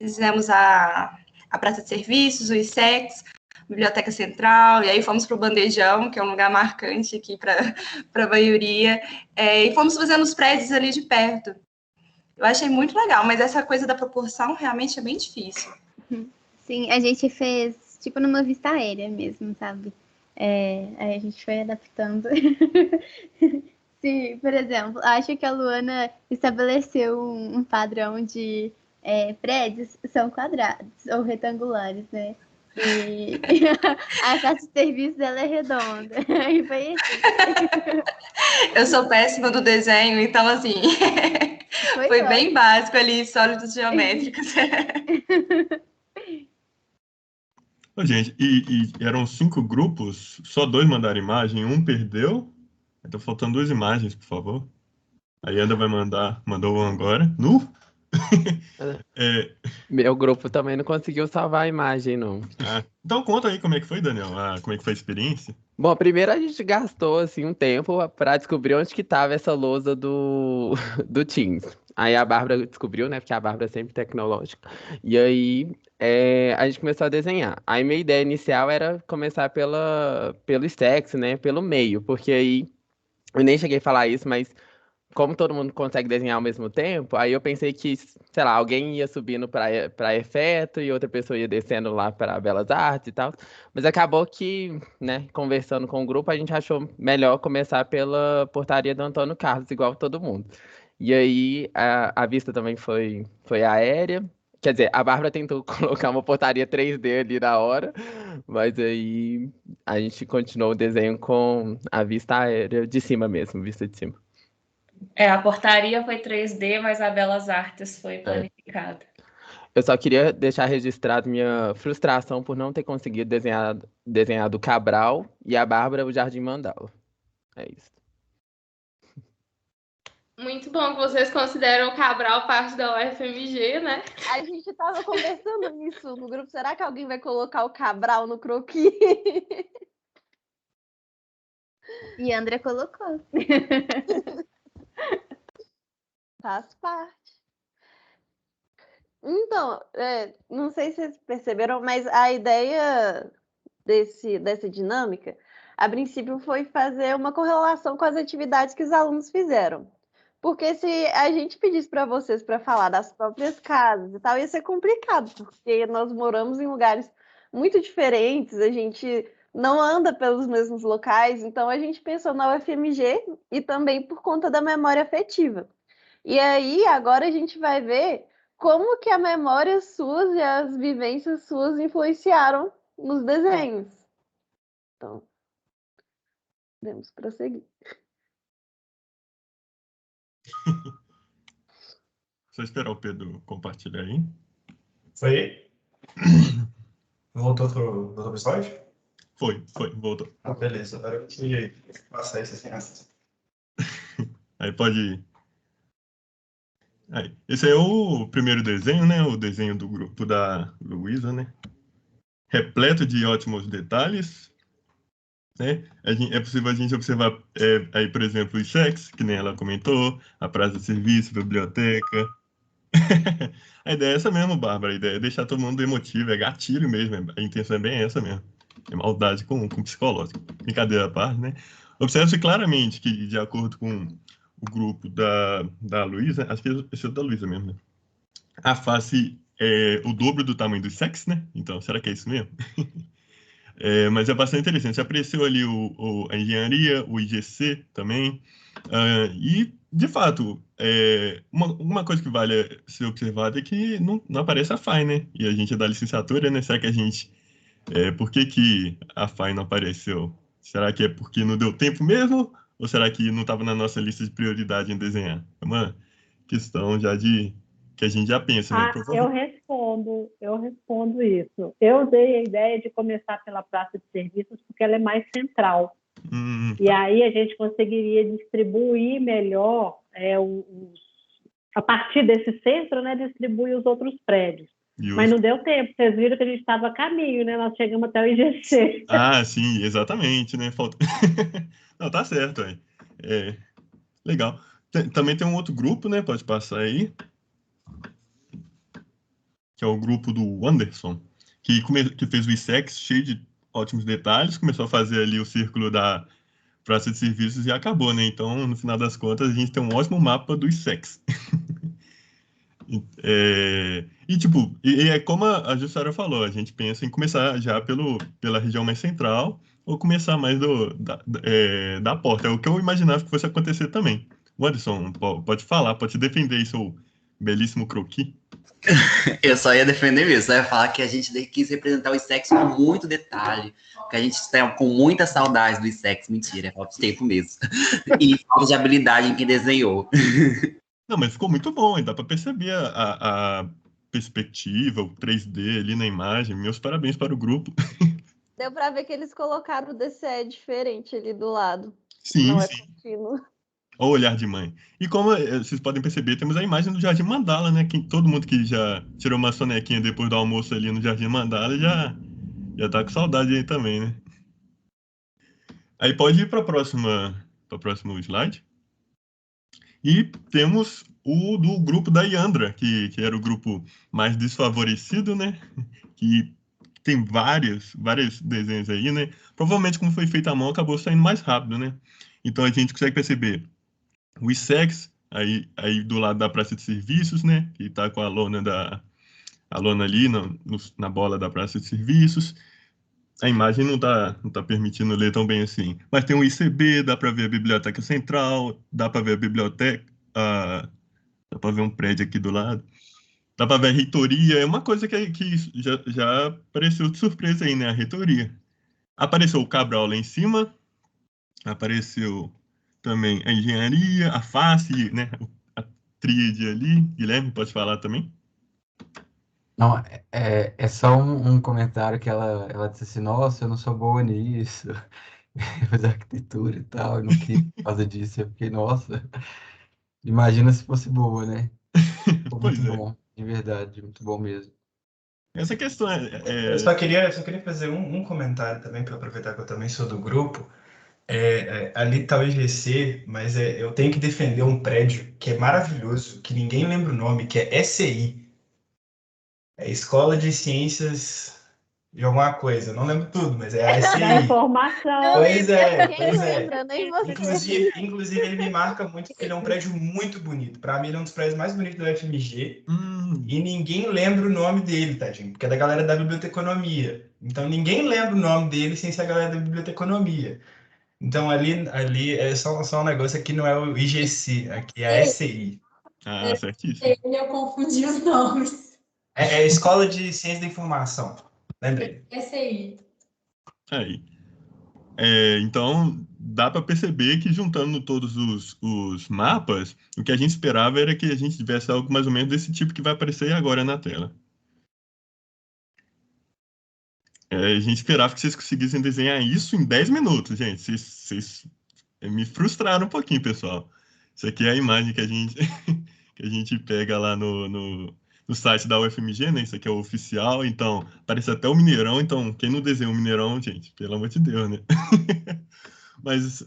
Fizemos a Praça de Serviços, o ISEX, Biblioteca Central, e aí fomos para o Bandejão, que é um lugar marcante aqui para a maioria, e fomos fazendo os prédios ali de perto. Eu achei muito legal, mas essa coisa da proporção realmente é bem difícil. Sim, a gente fez tipo numa vista aérea mesmo, sabe? Aí a gente foi adaptando. Sim, por exemplo, acho que a Luana estabeleceu um padrão de prédios são quadrados ou retangulares, né? E a Praça de Serviços dela é redonda. E foi assim. Eu sou péssima do desenho, então assim, foi bem básico ali, sólidos geométricos. Ô, gente, e eram 5 grupos, só 2 mandaram imagem, um perdeu. Então faltando 2 imagens, por favor. A Yanda mandou um agora. Meu grupo também não conseguiu salvar a imagem, não. Então conta aí como é que foi, Daniel, como é que foi a experiência. Bom, primeiro a gente gastou assim um tempo para descobrir onde que estava essa lousa do Teams. Aí a Bárbara descobriu, né? Porque a Bárbara é sempre tecnológica. E aí a gente começou a desenhar. Aí minha ideia inicial era começar pelo Stacks, né? Pelo meio, porque aí eu nem cheguei a falar isso, mas como todo mundo consegue desenhar ao mesmo tempo, aí eu pensei que, sei lá, alguém ia subindo para efeito e outra pessoa ia descendo lá para Belas Artes e tal. Mas acabou que, né, conversando com o grupo, a gente achou melhor começar pela portaria do Antônio Carlos, igual todo mundo. E aí a vista também foi aérea. Quer dizer, a Bárbara tentou colocar uma portaria 3D ali na hora, mas aí a gente continuou o desenho com a vista aérea de cima mesmo, vista de cima. A portaria foi 3D, mas a Belas Artes foi planificada. Eu só queria deixar registrado minha frustração por não ter conseguido desenhar do Cabral e a Bárbara o Jardim Mandala. É isso. Muito bom que vocês consideram o Cabral parte da UFMG, né? A gente tava conversando isso no grupo. Será que alguém vai colocar o Cabral no croquis? E André colocou. Faz parte. Então, não sei se vocês perceberam, mas a ideia dessa dinâmica, a princípio, foi fazer uma correlação com as atividades que os alunos fizeram. Porque se a gente pedisse para vocês para falar das próprias casas e tal, ia ser complicado, porque nós moramos em lugares muito diferentes, a gente não anda pelos mesmos locais, então a gente pensou na UFMG e também por conta da memória afetiva. E aí, agora a gente vai ver como que a memória suas e as vivências suas influenciaram nos desenhos. Então, podemos prosseguir. Só esperar o Pedro compartilhar aí. Foi? Voltou pro slide? Foi, voltou. Ah, beleza. Agora eu queria passar isso assim. Aí pode ir. Aí. Esse é o primeiro desenho, né? O desenho do grupo da Luísa, né? Repleto de ótimos detalhes. Né? É possível a gente observar aí, por exemplo, os cheques, que nem ela comentou, a praça de serviço, biblioteca. A ideia é essa mesmo, Bárbara. A ideia é deixar todo mundo emotivo, é gatilho mesmo. A intenção é bem essa mesmo. É maldade com psicológico. Brincadeira à parte, né? Observa-se claramente que, de acordo com o grupo da Luísa, acho que esse é o da Luísa mesmo, né? A face é o dobro do tamanho do sexo, né? Então, será que é isso mesmo? Mas é bastante interessante. Você apareceu ali a engenharia, o IGC também. E, de fato, uma coisa que vale ser observada é que não aparece a FAI, né? E a gente é da licenciatura, né? Será que a gente... por que a FAI não apareceu? Será que é porque não deu tempo mesmo? Ou será que não estava na nossa lista de prioridade em desenhar? É uma questão já que a gente já pensa, né? Eu respondo isso. Eu dei a ideia de começar pela praça de serviços porque ela é mais central. E aí a gente conseguiria distribuir melhor a partir desse centro, né? Distribuir os outros prédios. Mas não deu tempo. Vocês viram que a gente estava a caminho, né? Nós chegamos até o IGC. Ah, sim, exatamente, né? Não, tá certo, aí. Legal. Também tem um outro grupo, né? Pode passar aí. Que é o grupo do Anderson, que fez o ISEX cheio de ótimos detalhes, começou a fazer ali o círculo da praça de serviços e acabou, né? Então, no final das contas, a gente tem um ótimo mapa do ISEX. E é como a Jussara falou, a gente pensa em começar já pela região mais central ou começar mais da porta. É o que eu imaginava que fosse acontecer também. O Anderson, pode falar, pode defender aí seu belíssimo croquis. Eu só ia defender mesmo, só ia falar que a gente quis representar o ISEX com muito detalhe, que a gente está com muita saudade do ISEX, mentira, é falta de tempo mesmo, e falta de habilidade em quem desenhou. Não, mas ficou muito bom, dá para perceber a perspectiva, o 3D ali na imagem. Meus parabéns para o grupo. Deu para ver que eles colocaram o DCE diferente ali do lado. Sim, não sim. Contínuo. O olhar de mãe. E como vocês podem perceber, temos a imagem do Jardim Mandala, né? Todo mundo que já tirou uma sonequinha depois do almoço ali no Jardim Mandala já tá com saudade aí também, né? Aí pode ir para o próximo slide. E temos o do grupo da Yandra, que era o grupo mais desfavorecido, né? Que tem vários desenhos aí, né? Provavelmente, como foi feito à mão, acabou saindo mais rápido, né? Então, a gente consegue perceber o ISEX, aí do lado da praça de serviços, né? Que está com a lona ali na bola da praça de serviços. A imagem não tá permitindo ler tão bem assim. Mas tem o ICB, dá para ver a Biblioteca Central, dá para ver a biblioteca, dá para ver um prédio aqui do lado. Dá para ver a reitoria, é uma coisa que já apareceu de surpresa aí, né? A reitoria. Apareceu o Cabral lá em cima, apareceu também a engenharia, a face, né? A tríade ali. Guilherme, pode falar também? Não, é só um comentário que ela disse assim, nossa, eu não sou boa nisso, fazer arquitetura e tal, eu não quis por causa disso. Eu fiquei, nossa, imagina se fosse boa, né? Foi muito Pois é. bom, de verdade, muito bom mesmo. Essa questão Eu só queria fazer um comentário também, para aproveitar que eu também sou do grupo. Ali tá o IGC, mas eu tenho que defender um prédio que é maravilhoso, que ninguém lembra o nome, que é SCI. É Escola de Ciências de alguma coisa. Eu não lembro tudo, mas é a Da SCI. informação. Pois é, Quem pois é. lembra, nem você. Inclusive, ele me marca muito porque ele é um prédio muito bonito. Para mim, ele é um dos prédios mais bonitos da UFMG. E ninguém lembra o nome dele, tadinho, porque é da galera da biblioteconomia. Então, ninguém lembra o nome dele sem ser a galera da biblioteconomia. Então, ali é só um negócio. Aqui não é o IGC, aqui é a SCI. Ah, certíssimo. Eu confundi os nomes. É Escola de Ciência da Informação. Lembrei. SCI. Aí. Então, dá para perceber que juntando todos os mapas, o que a gente esperava era que a gente tivesse algo mais ou menos desse tipo que vai aparecer agora na tela. A gente esperava que vocês conseguissem desenhar isso em 10 minutos, gente. Vocês me frustraram um pouquinho, pessoal. Isso aqui é a imagem que a gente, que a gente pega lá no site da UFMG, né? Isso aqui é o oficial, então aparece até o Mineirão. Então, quem não desenha o Mineirão, gente, pelo amor de Deus, né? Mas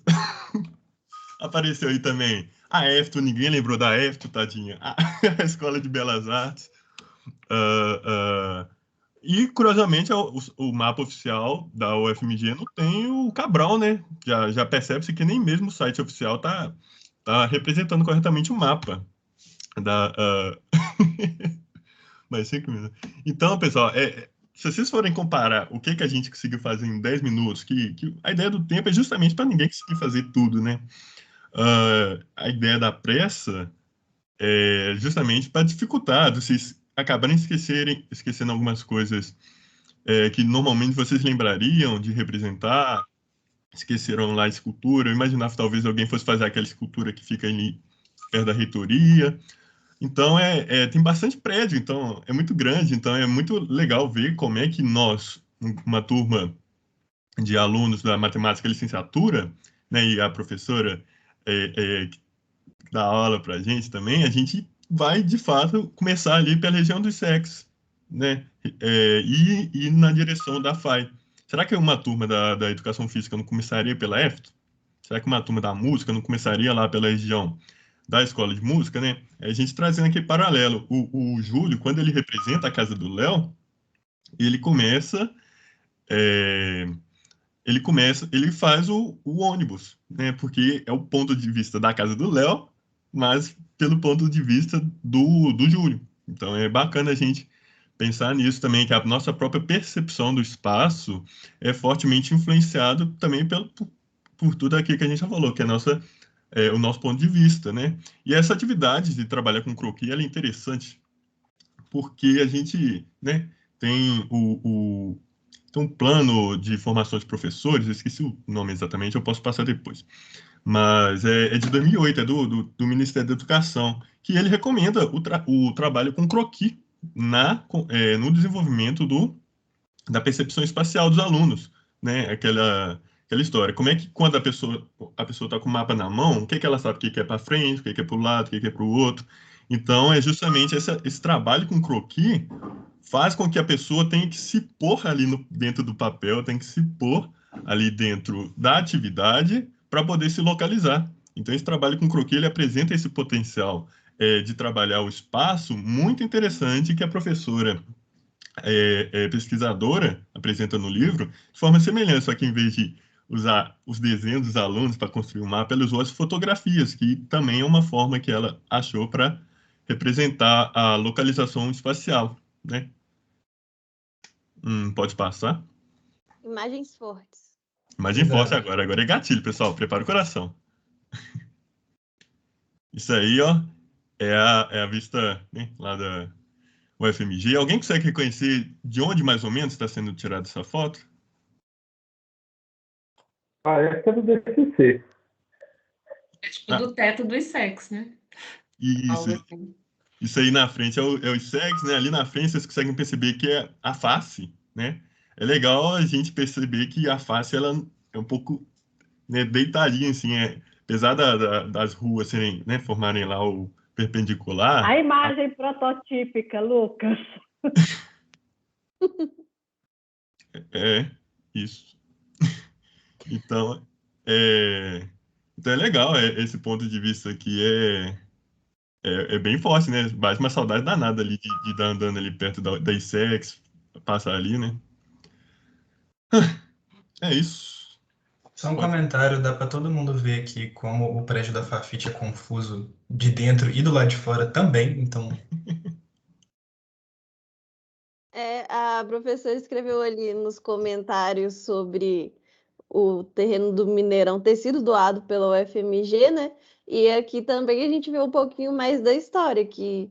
apareceu aí também a EFTO, ninguém lembrou da EFTO, tadinha. A Escola de Belas Artes. E, curiosamente, o mapa oficial da UFMG não tem o Cabral, né? Já percebe-se que nem mesmo o site oficial tá representando corretamente o mapa. Mais 5 minutos. Então, pessoal, se vocês forem comparar o que a gente conseguiu fazer em 10 minutos, que a ideia do tempo é justamente para ninguém conseguir fazer tudo, né? A ideia da pressa é justamente para dificultar, vocês acabarem esquecendo algumas coisas que normalmente vocês lembrariam de representar, esqueceram lá a escultura. Eu imaginava que talvez alguém fosse fazer aquela escultura que fica ali perto da reitoria. Então, tem bastante prédio, então é muito grande, então é muito legal ver como é que nós, uma turma de alunos da matemática licenciatura, né, e a professora que dá aula para a gente vai, de fato, começar ali pela região dos sexos, né, e na direção da FAI. Será que uma turma da educação física não começaria pela EFTO? Será que uma turma da música não começaria lá pela região da escola de música, né? A gente trazendo aqui paralelo. O Júlio, quando ele representa a casa do Léo, ele faz o ônibus, né? Porque é o ponto de vista da casa do Léo, mas pelo ponto de vista do Júlio. Então é bacana a gente pensar nisso também, que a nossa própria percepção do espaço é fortemente influenciado também por tudo aquilo que a gente já falou, que é o nosso ponto de vista, né? E essa atividade de trabalhar com croquis, ela é interessante porque a gente, né, tem tem um plano de formação de professores, eu esqueci o nome exatamente, eu posso passar depois, mas é de 2008, é do Ministério da Educação, que ele recomenda o trabalho com croquis no desenvolvimento da percepção espacial dos alunos, né? Aquela história. Como é que quando a pessoa está com o mapa na mão, o que ela sabe o que é para frente, o que é para o lado, o que é para o outro. Então, é justamente esse trabalho com croquis faz com que a pessoa tenha que se pôr ali dentro do papel, tem que se pôr ali dentro da atividade para poder se localizar. Então, esse trabalho com croquis, ele apresenta esse potencial de trabalhar o espaço muito interessante que a professora pesquisadora apresenta no livro de forma semelhante, só que em vez de usar os desenhos dos alunos para construir um mapa, ela usou as fotografias, que também é uma forma que ela achou para representar a localização espacial, né? Pode passar? Imagens fortes. Imagem forte agora é gatilho, pessoal, prepara o coração. Isso aí, ó, é a vista, né, lá da UFMG. Alguém consegue reconhecer de onde mais ou menos está sendo tirada essa foto? Essa é do DCC. É tipo do teto dos sexos, né? Isso, Algo assim. isso aí na frente é os segs, né? Ali na frente vocês conseguem perceber que é a face, né? É legal a gente perceber que a face ela é um pouco, né, deitadinha, assim, apesar das ruas serem, né, formarem lá o perpendicular. A imagem prototípica, Lucas. É, isso. Então, então é legal, esse ponto de vista aqui é bem forte, né? Bate uma saudade danada ali de estar andando ali perto da ISEX, passar ali, né? É isso. Só um Pode- comentário, dá para todo mundo ver aqui como o prédio da Fafite é confuso de dentro e do lado de fora também, então A professora escreveu ali nos comentários sobre o terreno do Mineirão ter sido doado pela UFMG, né? E aqui também a gente vê um pouquinho mais da história, que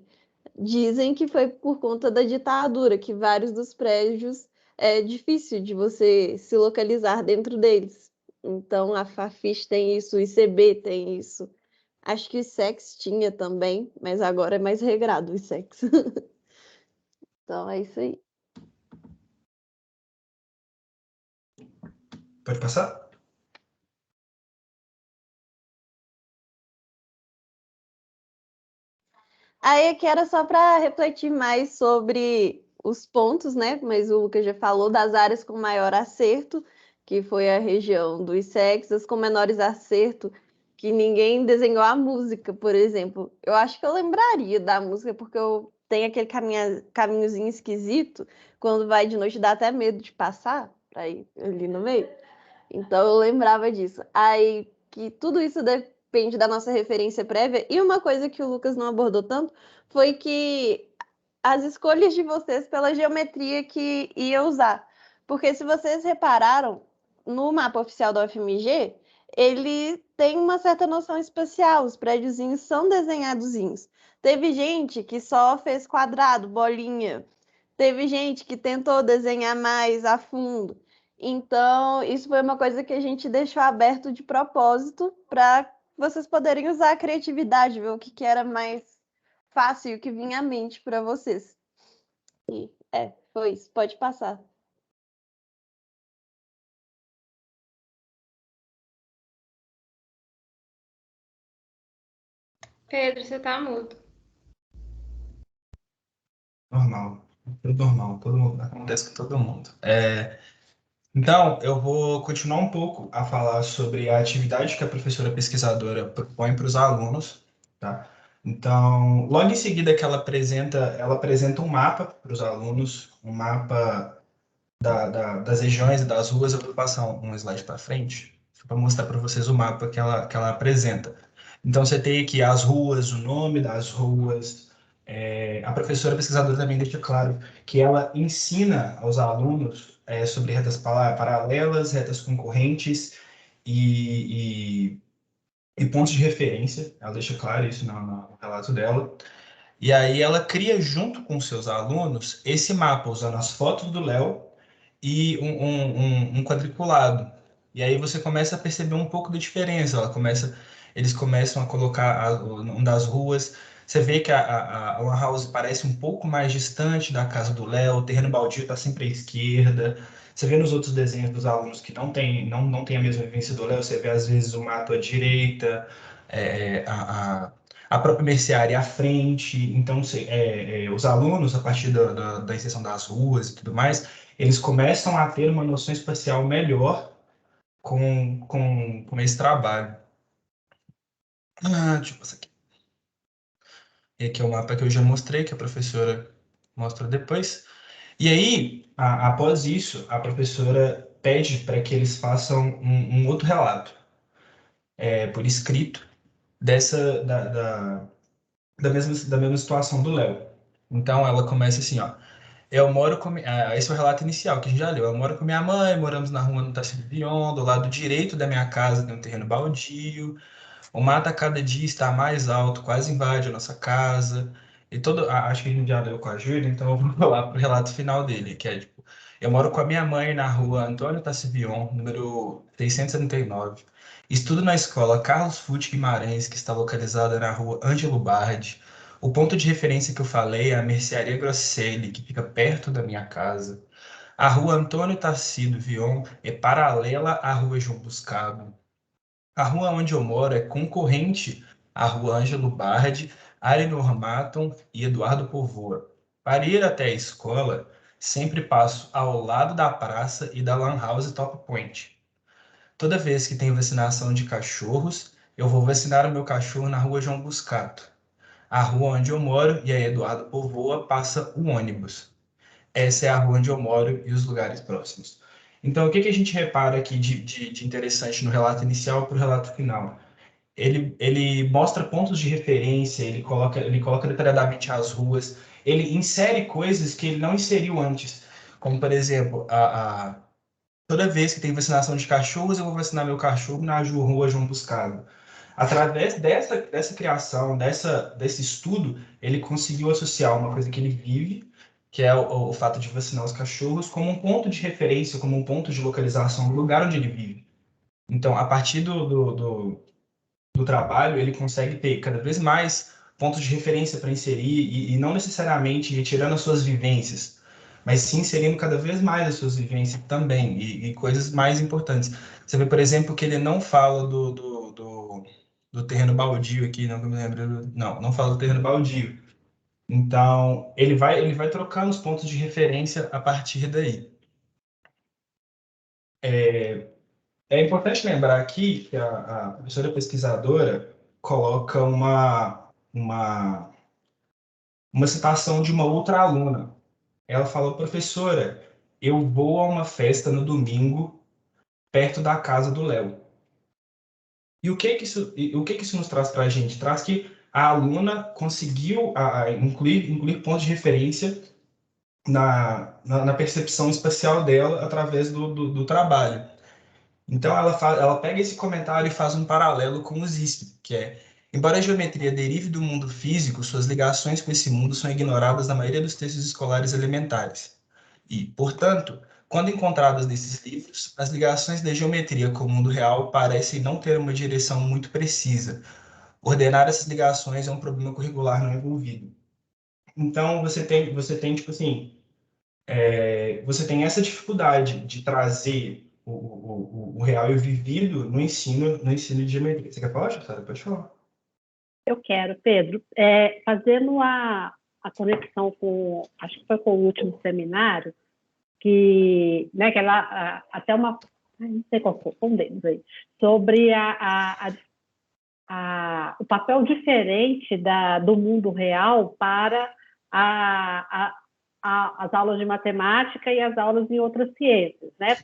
dizem que foi por conta da ditadura, que vários dos prédios é difícil de você se localizar dentro deles. Então a Fafis tem isso, o ICB tem isso. Acho que o ISEX tinha também, mas agora é mais regrado o ISEX. Então é isso aí. pode passar? Aí aqui era só para refletir mais sobre os pontos, né? Mas o Lucas já falou das áreas com maior acerto, que foi a região dos ISEX, as com menores acerto, que ninguém desenhou a música, por exemplo. Eu acho que eu lembraria da música, porque eu tenho aquele caminhozinho esquisito, quando vai de noite dá até medo de passar, para ir ali no meio. Então eu lembrava disso. Aí que tudo isso depende da nossa referência prévia. E uma coisa que o Lucas não abordou tanto foi que as escolhas de vocês pela geometria que ia usar. Porque se vocês repararam, no mapa oficial da UFMG, ele tem uma certa noção espacial, os prédiozinhos são desenhadozinhos. Teve gente que só fez quadrado, bolinha. Teve gente que tentou desenhar mais a fundo. Então, isso foi uma coisa que a gente deixou aberto de propósito para vocês poderem usar a criatividade, ver o que era mais fácil, o que vinha à mente para vocês. E foi isso. Pode passar. Pedro, você tá mudo. Normal, tudo normal, todo mundo, acontece com todo mundo. Então, eu vou continuar um pouco a falar sobre a atividade que a professora pesquisadora propõe para os alunos, tá? Então, logo em seguida que ela apresenta um mapa para os alunos, um mapa das regiões e das ruas. Eu vou passar um slide para frente, para mostrar para vocês o mapa que ela apresenta. Então, você tem aqui as ruas, o nome das ruas. A professora pesquisadora também deixa claro que ela ensina aos alunos sobre retas paralelas, retas concorrentes e pontos de referência. Ela deixa claro isso no relato dela. E aí ela cria junto com seus alunos esse mapa, usando as fotos do Léo e um quadriculado. E aí você começa a perceber um pouco da diferença. Eles começam a colocar um das ruas. Você vê que a Lan House parece um pouco mais distante da casa do Léo, o terreno baldio está sempre à esquerda. Você vê nos outros desenhos dos alunos que não tem a mesma vivência do Léo, você vê às vezes o mato à direita, a própria mercearia à frente. Então, os alunos, a partir da inserção das ruas e tudo mais, eles começam a ter uma noção espacial melhor com esse trabalho. Deixa eu passar aqui. E aqui é o mapa que eu já mostrei, que a professora mostra depois. E aí, após isso, a professora pede para que eles façam um outro relato, por escrito, da mesma situação do Léo. Então, ela começa assim, ó. Eu moro com. Esse é o relato inicial que a gente já leu. Eu moro com minha mãe, moramos na rua no Tarcísio Vion, do lado direito da minha casa tem um terreno baldio. O mato a cada dia está mais alto, quase invade a nossa casa. E acho que a gente já leu com a Júlia, então eu vou falar pro relato final dele, que é tipo: eu moro com a minha mãe na rua Antônio Tarcísio Vion, número 679. Estudo na escola Carlos Futi Guimarães, que está localizada na rua Ângelo Bardi. O ponto de referência que eu falei é a Mercearia Grosselli, que fica perto da minha casa. A rua Antônio Tarcísio Vion é paralela à rua João Buscado. A rua onde eu moro é concorrente à rua Ângelo Bardi, Arenor Maton e Eduardo Povoa. Para ir até a escola, sempre passo ao lado da praça e da Lan House Top Point. Toda vez que tem vacinação de cachorros, eu vou vacinar o meu cachorro na rua João Buscato. A rua onde eu moro e a Eduardo Povoa passa o ônibus. Essa é a rua onde eu moro e os lugares próximos. Então, o que a gente repara aqui de interessante no relato inicial para o relato final? Ele mostra pontos de referência, ele coloca detalhadamente as ruas, ele insere coisas que ele não inseriu antes, como, por exemplo, toda vez que tem vacinação de cachorros, eu vou vacinar meu cachorro na rua João Buscado. Através dessa criação, desse estudo, ele conseguiu associar uma coisa que ele vive, que é o fato de vacinar os cachorros, como um ponto de referência, como um ponto de localização do lugar onde ele vive. Então, a partir do trabalho, ele consegue ter cada vez mais pontos de referência para inserir e não necessariamente retirando as suas vivências, mas sim inserindo cada vez mais as suas vivências também e coisas mais importantes. Você vê, por exemplo, que ele não fala do terreno baldio aqui, não que eu me lembro. Não fala do terreno baldio. Então, ele vai trocando os pontos de referência a partir daí. É importante lembrar aqui que a professora pesquisadora coloca uma citação de uma outra aluna. Ela falou, professora, eu vou a uma festa no domingo perto da casa do Léo. E o que que isso nos traz para a gente? Traz que a aluna conseguiu incluir pontos de referência na percepção espacial dela através do trabalho. Então, ela pega esse comentário e faz um paralelo com o Zisp, que é: embora a geometria derive do mundo físico, suas ligações com esse mundo são ignoradas na maioria dos textos escolares elementares. E, portanto, quando encontradas nesses livros, as ligações da geometria com o mundo real parecem não ter uma direção muito precisa. Ordenar essas ligações é um problema curricular não envolvido. Então, você tem tipo assim, você tem essa dificuldade de trazer o real e o vivido no ensino de geometria. Você quer falar, Sara? Pode falar. Eu quero, Pedro. Fazendo a conexão com, acho que foi com o último seminário, que ela, até uma, não sei qual foi, um deles aí, sobre o papel diferente do mundo real para as aulas de matemática e as aulas em outras ciências, né?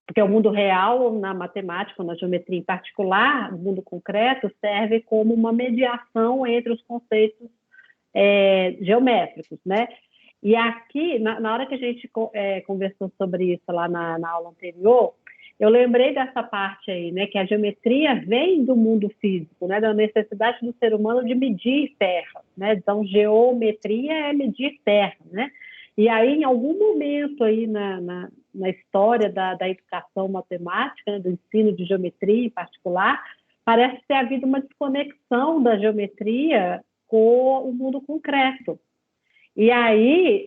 Porque o mundo real, na matemática, na geometria em particular, o mundo concreto, serve como uma mediação entre os conceitos geométricos, né? E aqui, na hora que a gente conversou sobre isso lá na aula anterior, eu lembrei dessa parte aí, né? Que a geometria vem do mundo físico, né? Da necessidade do ser humano de medir terra, né? Então, geometria é medir terra, né? E aí, em algum momento aí na história da educação matemática, né, do ensino de geometria em particular, parece ter havido uma desconexão da geometria com o mundo concreto. E aí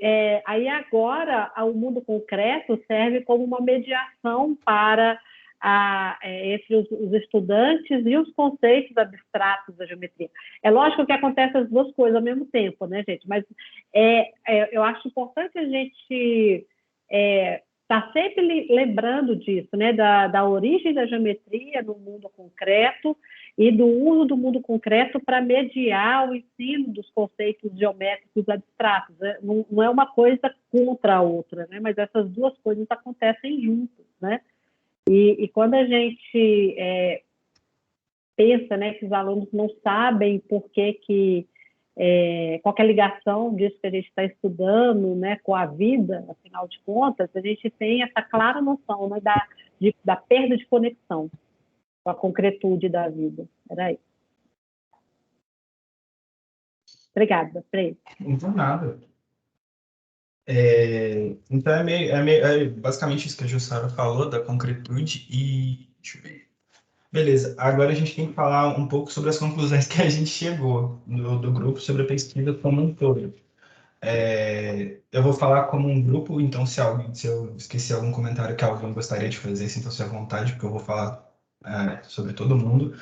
agora o mundo concreto serve como uma mediação para entre os estudantes e os conceitos abstratos da geometria. É lógico que acontecem as duas coisas ao mesmo tempo, né, gente? Mas eu acho importante a gente estar sempre lembrando disso, né? Da origem da geometria no mundo concreto e do uso do mundo concreto para mediar o ensino dos conceitos geométricos abstratos. Não é uma coisa contra a outra, né? Mas essas duas coisas acontecem juntas, né? E quando a gente pensa, né, que os alunos não sabem por que qual é a ligação disso que a gente está estudando, né, com a vida, afinal de contas, a gente tem essa clara noção, né, da perda de conexão com a concretude da vida. Era isso. Obrigada, Frei. Não tem nada. Então, basicamente isso que a Jussara falou, da concretude, e deixa eu ver. Beleza, agora a gente tem que falar um pouco sobre as conclusões que a gente chegou do grupo sobre a pesquisa como um todo. Eu vou falar como um grupo, então se eu esqueci algum comentário que alguém gostaria de fazer, sinta-se à vontade, porque eu vou falar sobre todo mundo.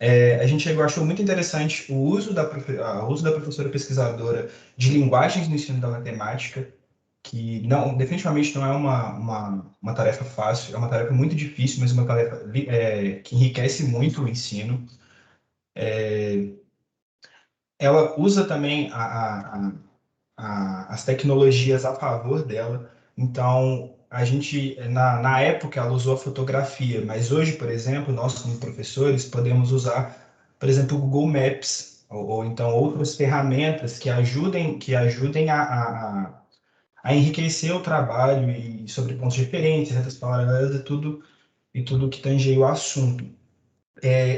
A gente achou muito interessante o uso o uso da professora pesquisadora de linguagens no ensino da matemática, que definitivamente não é uma tarefa fácil, é uma tarefa muito difícil, mas uma tarefa que enriquece muito o ensino. Ela usa também as tecnologias a favor dela. Então, a gente, na época, ela usou a fotografia, mas hoje, por exemplo, nós, como professores, podemos usar, por exemplo, o Google Maps, ou então outras ferramentas que ajudem a enriquecer o trabalho e sobre pontos de referência, retas paralelas e tudo que tangeia o assunto.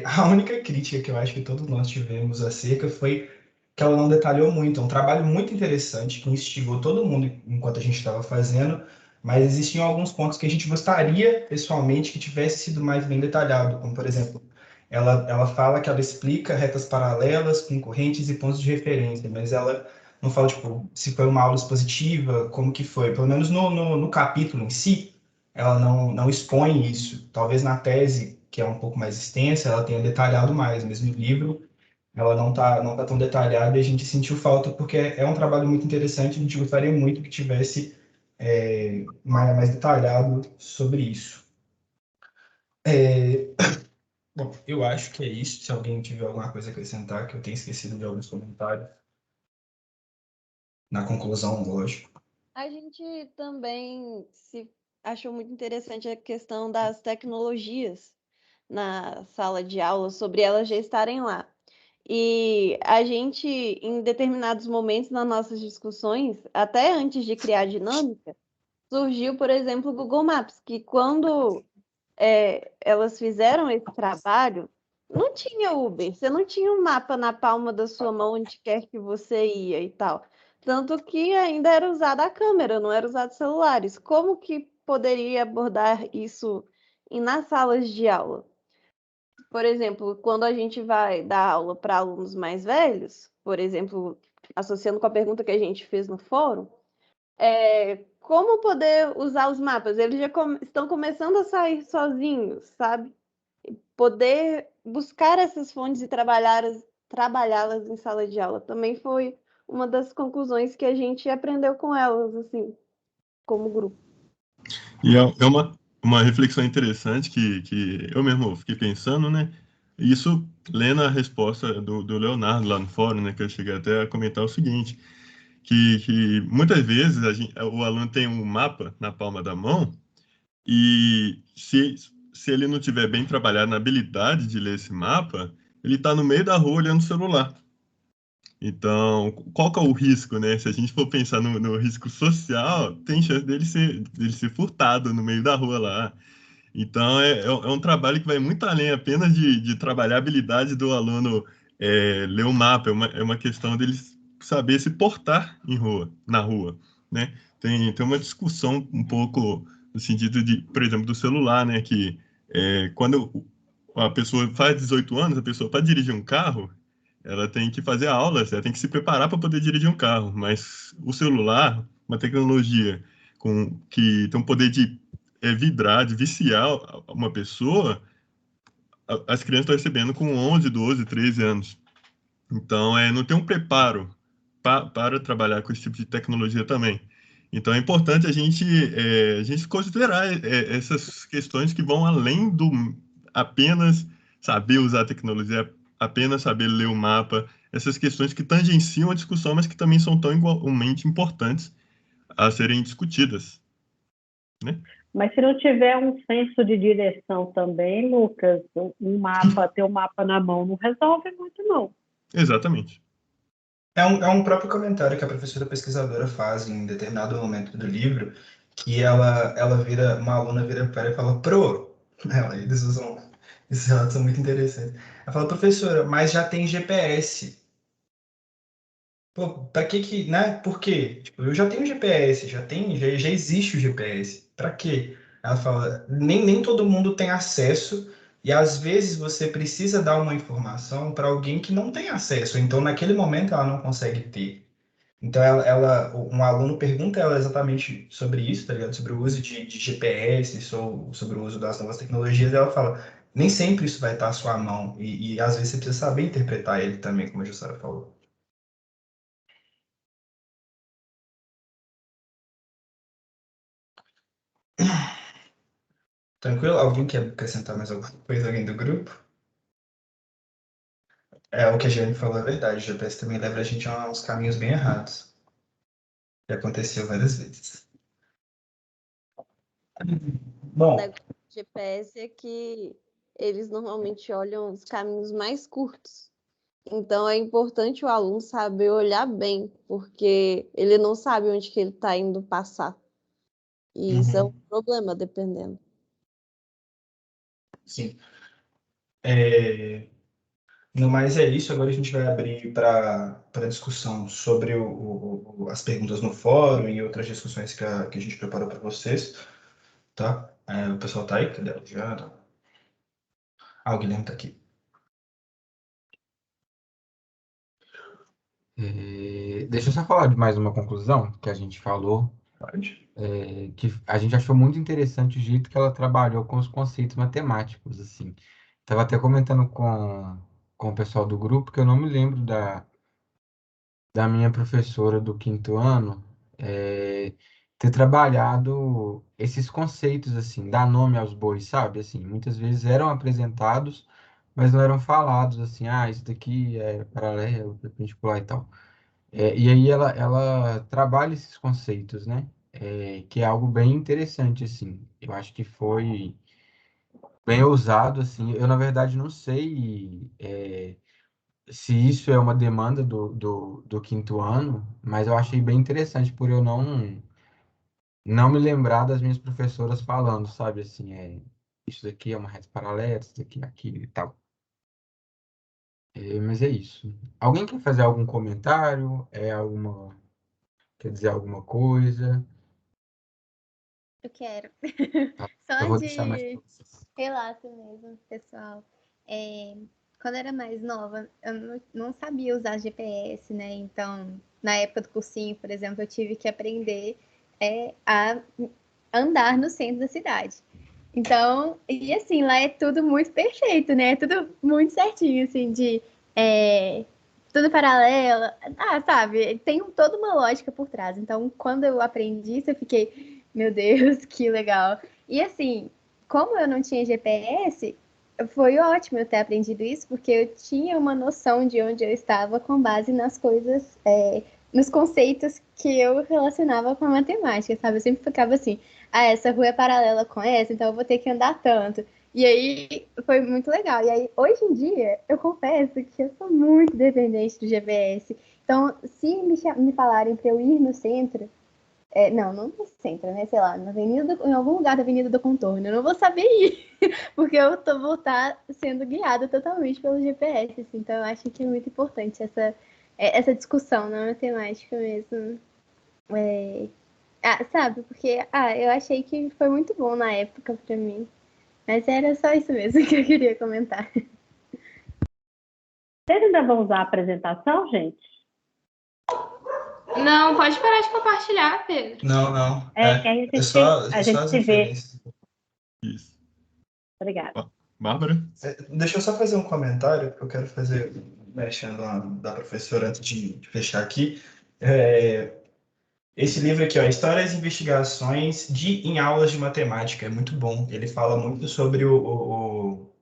A única crítica que eu acho que todos nós tivemos acerca foi que ela não detalhou muito. É um trabalho muito interessante que instigou todo mundo enquanto a gente estava fazendo, mas existiam alguns pontos que a gente gostaria, pessoalmente, que tivesse sido mais bem detalhado, como, por exemplo, ela fala que ela explica retas paralelas, concorrentes e pontos de referência, mas ela não fala, tipo, se foi uma aula expositiva, como que foi. Pelo menos no capítulo em si, ela não expõe isso. Talvez na tese, que é um pouco mais extensa, ela tenha detalhado mais, mas no livro ela não tá tão detalhada e a gente sentiu falta porque é um trabalho muito interessante, a gente gostaria muito que tivesse mais detalhado sobre isso. Bom, eu acho que é isso. Se alguém tiver alguma coisa a acrescentar, que eu tenha esquecido de alguns comentários. Na conclusão, lógico. A gente também achou muito interessante a questão das tecnologias na sala de aula, sobre elas já estarem lá. E a gente, em determinados momentos nas nossas discussões, até antes de criar a dinâmica, surgiu, por exemplo, o Google Maps, que quando elas fizeram esse trabalho, não tinha Uber, você não tinha um mapa na palma da sua mão onde quer que você ia e tal. Tanto que ainda era usada a câmera, não era usado celulares. Como que poderia abordar isso nas salas de aula? Por exemplo, quando a gente vai dar aula para alunos mais velhos, por exemplo, associando com a pergunta que a gente fez no fórum, como poder usar os mapas? Eles já estão começando a sair sozinhos, sabe? Poder buscar essas fontes e trabalhá-las em sala de aula também foi uma das conclusões que a gente aprendeu com elas, assim, como grupo. E é uma reflexão interessante que eu mesmo fiquei pensando, né? Isso lendo a resposta do Leonardo lá no fórum, né? Que eu cheguei até a comentar o seguinte, que muitas vezes o aluno tem um mapa na palma da mão e se ele não tiver bem trabalhado na habilidade de ler esse mapa, ele está no meio da rua olhando o celular. Então, qual que é o risco, né? Se a gente for pensar no risco social, tem chance dele ser furtado no meio da rua lá. Então, é um trabalho que vai muito além apenas de trabalhar a habilidade do aluno ler o mapa. É uma questão dele saber se portar na rua, né? Tem uma discussão um pouco no sentido de, por exemplo, do celular, né? Que quando a pessoa faz 18 anos, a pessoa para dirigir um carro, ela tem que fazer aulas, ela tem que se preparar para poder dirigir um carro. Mas o celular, uma tecnologia que tem um poder de vidrar, de viciar uma pessoa, as crianças estão recebendo com 11, 12, 13 anos. Então, não tem um preparo para trabalhar com esse tipo de tecnologia também. Então, é importante a gente considerar essas questões que vão além do apenas saber usar a tecnologia, apenas saber ler o mapa, essas questões que tangenciam a discussão, mas que também são tão igualmente importantes a serem discutidas, né? Mas se não tiver um senso de direção também, Lucas, ter um mapa na mão não resolve muito, não. Exatamente. É um próprio comentário que a professora pesquisadora faz em determinado momento do livro, que uma aluna vira para ela e fala, eles usam, esses relatos são muito interessantes. Ela fala, professora, mas já tem GPS. Pô, pra que, né? Por quê? Tipo, eu já tenho GPS, já existe o GPS. Pra quê? Ela fala, nem todo mundo tem acesso e às vezes você precisa dar uma informação para alguém que não tem acesso. Então, naquele momento, ela não consegue ter. Então, um aluno pergunta a ela exatamente sobre isso, tá ligado? Sobre o uso de GPS, sobre o uso das novas tecnologias, e ela fala, nem sempre isso vai estar à sua mão, e às vezes você precisa saber interpretar ele também, como a Jussara falou. Tranquilo? Alguém quer acrescentar mais alguma coisa, alguém do grupo? É, o que a Jane falou é verdade, o GPS também leva a gente a uns caminhos bem errados. Já aconteceu várias vezes. O Bom, negócio do GPS é que eles normalmente olham os caminhos mais curtos. Então é importante o aluno saber olhar bem, porque ele não sabe onde que ele está indo passar. E isso é um problema, dependendo. sim. No mais é isso, agora a gente vai abrir para discussão sobre as perguntas no fórum e outras discussões que a gente preparou para vocês, tá? O pessoal tá aí? Cadê? Já? O Guilherme tá aqui. Deixa eu só falar de mais uma conclusão que a gente falou. Pode. Que a gente achou muito interessante o jeito que ela trabalhou com os conceitos matemáticos, assim. Estava até comentando com o pessoal do grupo que eu não me lembro da minha professora do quinto ano ter trabalhado esses conceitos, assim, dar nome aos bois, sabe? Assim, muitas vezes eram apresentados, mas não eram falados, assim, isso daqui é paralelo, perpendicular e tal. E aí ela trabalha esses conceitos, né? Que é algo bem interessante, assim. Eu acho que foi bem ousado, assim. Eu, na verdade, não sei se isso é uma demanda do quinto ano, mas eu achei bem interessante por eu não me lembrar das minhas professoras falando, sabe? Assim, isso daqui é uma reta paralela, isso daqui é aquilo e tal. Mas é isso. Alguém quer fazer algum comentário? Quer dizer alguma coisa? Eu quero. Eu Só vou deixar mais de para vocês. relato mesmo, pessoal. Quando eu era mais nova, eu não sabia usar GPS, né? Então, na época do cursinho, por exemplo, eu tive que aprender a andar no centro da cidade. Então, e assim, lá é tudo muito perfeito, né? É tudo muito certinho, assim, tudo paralelo. Sabe? Tem toda uma lógica por trás. Então, quando eu aprendi isso, eu fiquei, meu Deus, que legal. E assim, como eu não tinha GPS, foi ótimo eu ter aprendido isso, porque eu tinha uma noção de onde eu estava com base nas coisas, nos conceitos que eu relacionava com a matemática, sabe? Eu sempre ficava assim, essa rua é paralela com essa, então eu vou ter que andar tanto. E aí foi muito legal. E aí, hoje em dia, eu confesso que eu sou muito dependente do GPS. Então, se me falarem para eu ir no centro, não no centro, né? Sei lá, em algum lugar da Avenida do Contorno, eu não vou saber ir, porque vou estar sendo guiada totalmente pelo GPS. Assim. Então, eu acho que é muito importante essa discussão na matemática mesmo. Sabe? Porque eu achei que foi muito bom na época para mim. Mas era só isso mesmo que eu queria comentar. Vocês ainda vão usar a apresentação, gente? Não, pode parar de compartilhar, Pedro. Não. Que aí a gente se vê. Isso. Obrigada. Bárbara? Deixa eu só fazer um comentário, que eu quero fazer, mexendo da professora antes de fechar aqui. Esse livro aqui, ó, Histórias e Investigações em Aulas de Matemática, é muito bom. Ele fala muito sobre o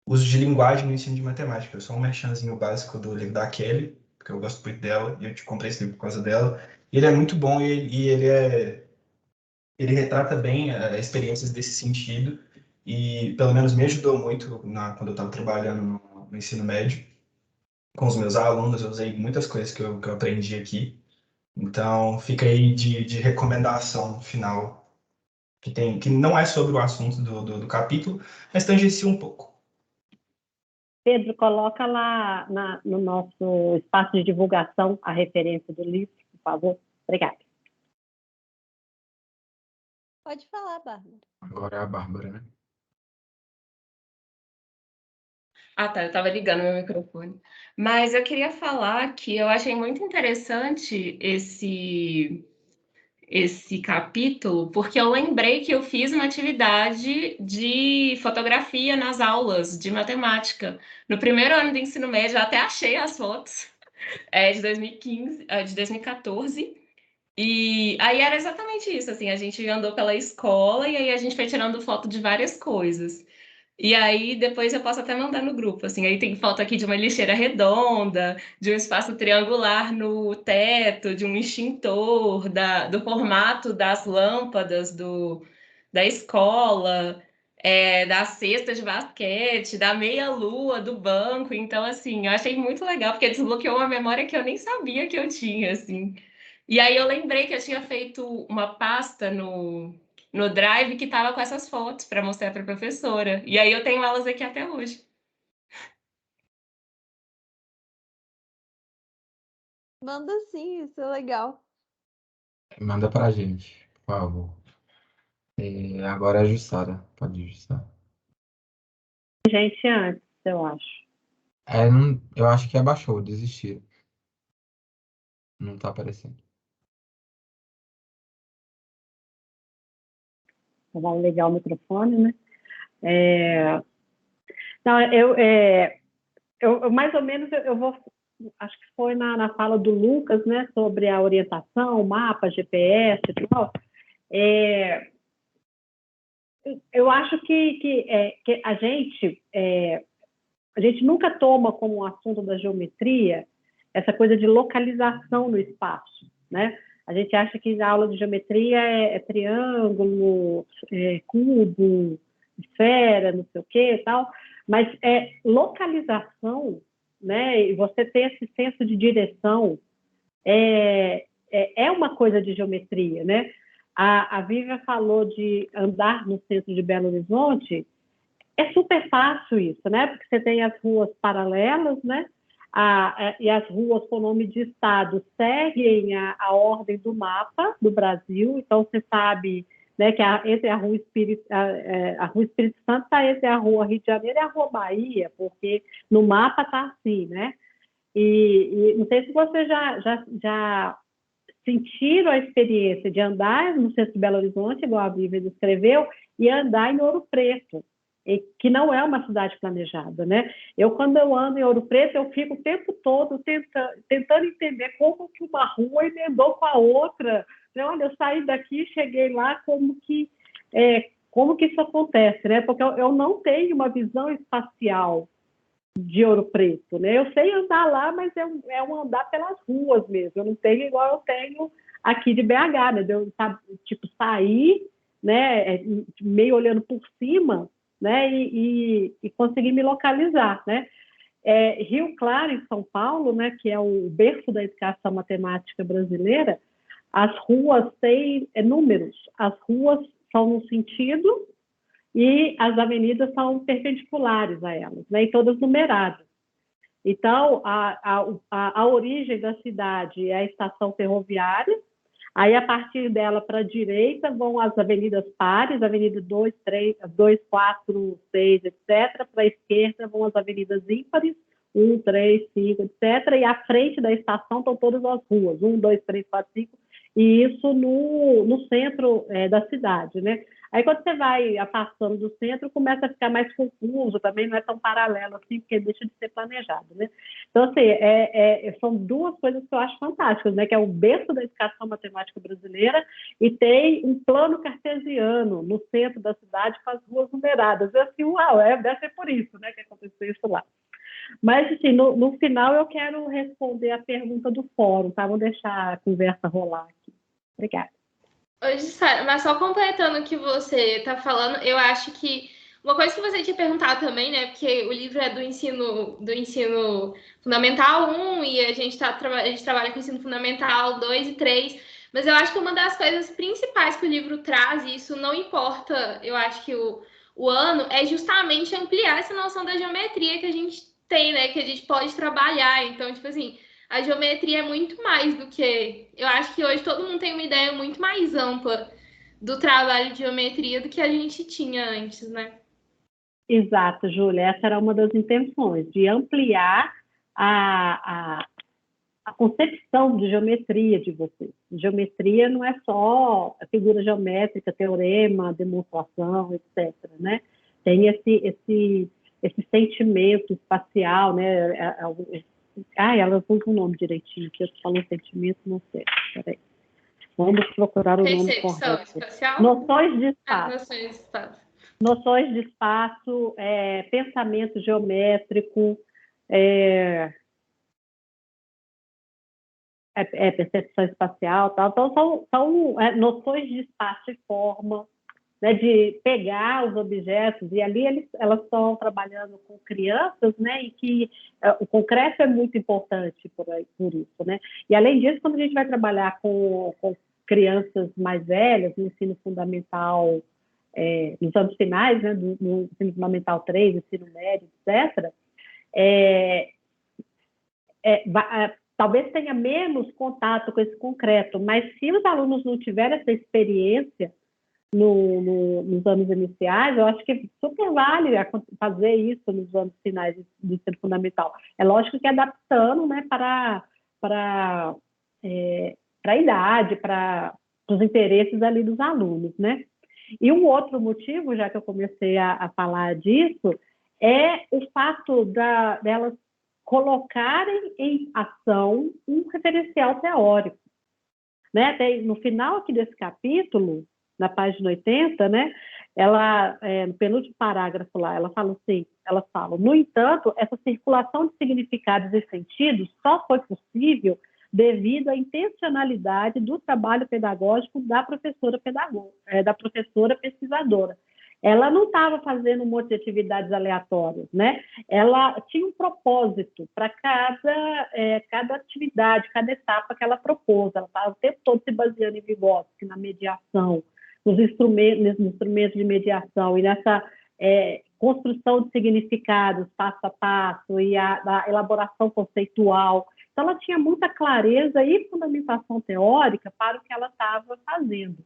uso de linguagem no ensino de matemática. Eu sou um merchanzinho básico do livro da Kelly, porque eu gosto muito dela, e eu te comprei esse livro por causa dela. Ele é muito bom e ele retrata bem experiências desse sentido, e pelo menos me ajudou muito quando eu estava trabalhando no ensino médio. Com os meus alunos, eu usei muitas coisas que eu aprendi aqui. Então, fica aí de recomendação final, que não é sobre o assunto do capítulo, mas tangencia um pouco. Pedro, coloca lá no nosso espaço de divulgação a referência do livro, por favor. Obrigada. Pode falar, Bárbara. Agora é a Bárbara, né? Ah, tá, eu estava ligando meu microfone. Mas eu queria falar que eu achei muito interessante esse capítulo, porque eu lembrei que eu fiz uma atividade de fotografia nas aulas de matemática. No primeiro ano do ensino médio, eu até achei as fotos, de 2015, de 2014. E aí era exatamente isso, assim, a gente andou pela escola e aí a gente foi tirando foto de várias coisas. E aí, depois eu posso até mandar no grupo, assim, aí tem foto aqui de uma lixeira redonda, de um espaço triangular no teto, de um extintor, do formato das lâmpadas da escola, da cesta de basquete, da meia-lua do banco. Então, assim, eu achei muito legal, porque desbloqueou uma memória que eu nem sabia que eu tinha, assim. E aí eu lembrei que eu tinha feito uma pasta no Drive que estava com essas fotos para mostrar para a professora. E aí eu tenho elas aqui até hoje. Manda sim, isso é legal. Manda pra gente, por favor. Agora é a Jussara. Pode ir, Jussara. Gente, antes, eu acho. Eu acho que abaixou, desistiram. Não tá aparecendo. Vamos ligar o microfone, né? Não, eu mais ou menos eu vou, acho que foi na fala do Lucas, né, sobre a orientação, mapa, GPS e tal. Eu acho que a gente nunca toma como um assunto da geometria essa coisa de localização no espaço, né? A gente acha que a aula de geometria é triângulo, cubo, esfera, não sei o que e tal, mas localização, né? E você ter esse senso de direção é uma coisa de geometria, né? A Vivian falou de andar no centro de Belo Horizonte. É super fácil isso, né? Porque você tem as ruas paralelas, né? E as ruas com nome de estado seguem a ordem do mapa do Brasil. Então, você sabe, né, que entre a Rua Espírito Santo está entre a Rua Rio de Janeiro e a Rua Bahia, porque no mapa está assim, né? E não sei se vocês já sentiram a experiência de andar no centro de Belo Horizonte, igual a Vivian descreveu, e andar em Ouro Preto, que não é uma cidade planejada, né? Quando eu ando em Ouro Preto, eu fico o tempo todo tentando entender como que uma rua emendou com a outra. Olha, eu saí daqui, cheguei lá, como que isso acontece, né? Porque eu não tenho uma visão espacial de Ouro Preto, né? Eu sei andar lá, mas é um andar pelas ruas mesmo. Eu não tenho igual eu tenho aqui de BH, né? Eu, tipo, sair, né? Meio olhando por cima, né? E conseguir me localizar, né? Rio Claro, em São Paulo, né? Que é o berço da educação matemática brasileira, as ruas têm números. As ruas são no sentido e as avenidas são perpendiculares a elas, né? E todas numeradas. Então, a origem da cidade é a estação ferroviária. Aí, a partir dela, para a direita, vão as avenidas pares, avenida 2, 3, 2, 4, 6, etc. Para a esquerda, vão as avenidas ímpares, 1, 3, 5, etc. E à frente da estação estão todas as ruas, 1, 2, 3, 4, 5, e isso no centro da cidade, né? Aí, quando você vai afastando do centro, começa a ficar mais confuso, também não é tão paralelo assim, porque deixa de ser planejado, né? Então, assim, são duas coisas que eu acho fantásticas, né? Que é o berço da educação matemática brasileira e tem um plano cartesiano no centro da cidade com as ruas numeradas. Eu assim, uau, deve ser por isso, né, que aconteceu isso lá. Mas, assim, no final eu quero responder a pergunta do fórum, tá? Vou deixar a conversa rolar aqui. Obrigada. Hoje, Sara, mas só completando o que você está falando, eu acho que uma coisa que você tinha perguntado também, né? Porque o livro é do ensino fundamental 1 e a gente trabalha com ensino fundamental 2 e 3. Mas eu acho que uma das coisas principais que o livro traz, e isso não importa, eu acho que o o ano, é justamente ampliar essa noção da geometria que a gente tem, né? Que a gente pode trabalhar. Então, tipo assim, a geometria é muito mais do que... Eu acho que hoje todo mundo tem uma ideia muito mais ampla do trabalho de geometria do que a gente tinha antes, né? Exato, Júlia. Essa era uma das intenções, de ampliar a concepção de geometria de vocês. Geometria não é só a figura geométrica, teorema, demonstração, etc., né? Tem esse sentimento espacial, né? Elas usam o nome direitinho, que eu falo sentimento, não sei. Peraí. Vamos procurar o nome correto. Espacial? Noções de espaço. Noções de espaço. Noções de espaço, pensamento geométrico, percepção espacial, tal. Então, são noções de espaço e forma, né, de pegar os objetos, e ali elas estão trabalhando com crianças, né, e que o concreto é muito importante por isso, né. E, além disso, quando a gente vai trabalhar com crianças mais velhas, no ensino fundamental, nos anos finais, né, no ensino fundamental 3, ensino médio, etc., talvez tenha menos contato com esse concreto, mas se os alunos não tiverem essa experiência nos anos iniciais, eu acho que super vale fazer isso nos anos finais do ensino fundamental. É lógico que adaptando, né, para a idade, para os interesses ali dos alunos, né? E um outro motivo, já que eu comecei a falar disso, é o fato delas colocarem em ação um referencial teórico, né? No final aqui desse capítulo, na página 80, né? Ela, no penúltimo parágrafo lá, ela fala assim, no entanto, essa circulação de significados e sentidos só foi possível devido à intencionalidade do trabalho pedagógico da professora pesquisadora. Ela não estava fazendo um monte de atividades aleatórias, né? Ela tinha um propósito para cada atividade, cada etapa que ela propôs. Ela estava o tempo todo se baseando em Vygotsky, na mediação, nos instrumentos de mediação e nessa construção de significados passo a passo e da elaboração conceitual. Então, ela tinha muita clareza e fundamentação teórica para o que ela estava fazendo.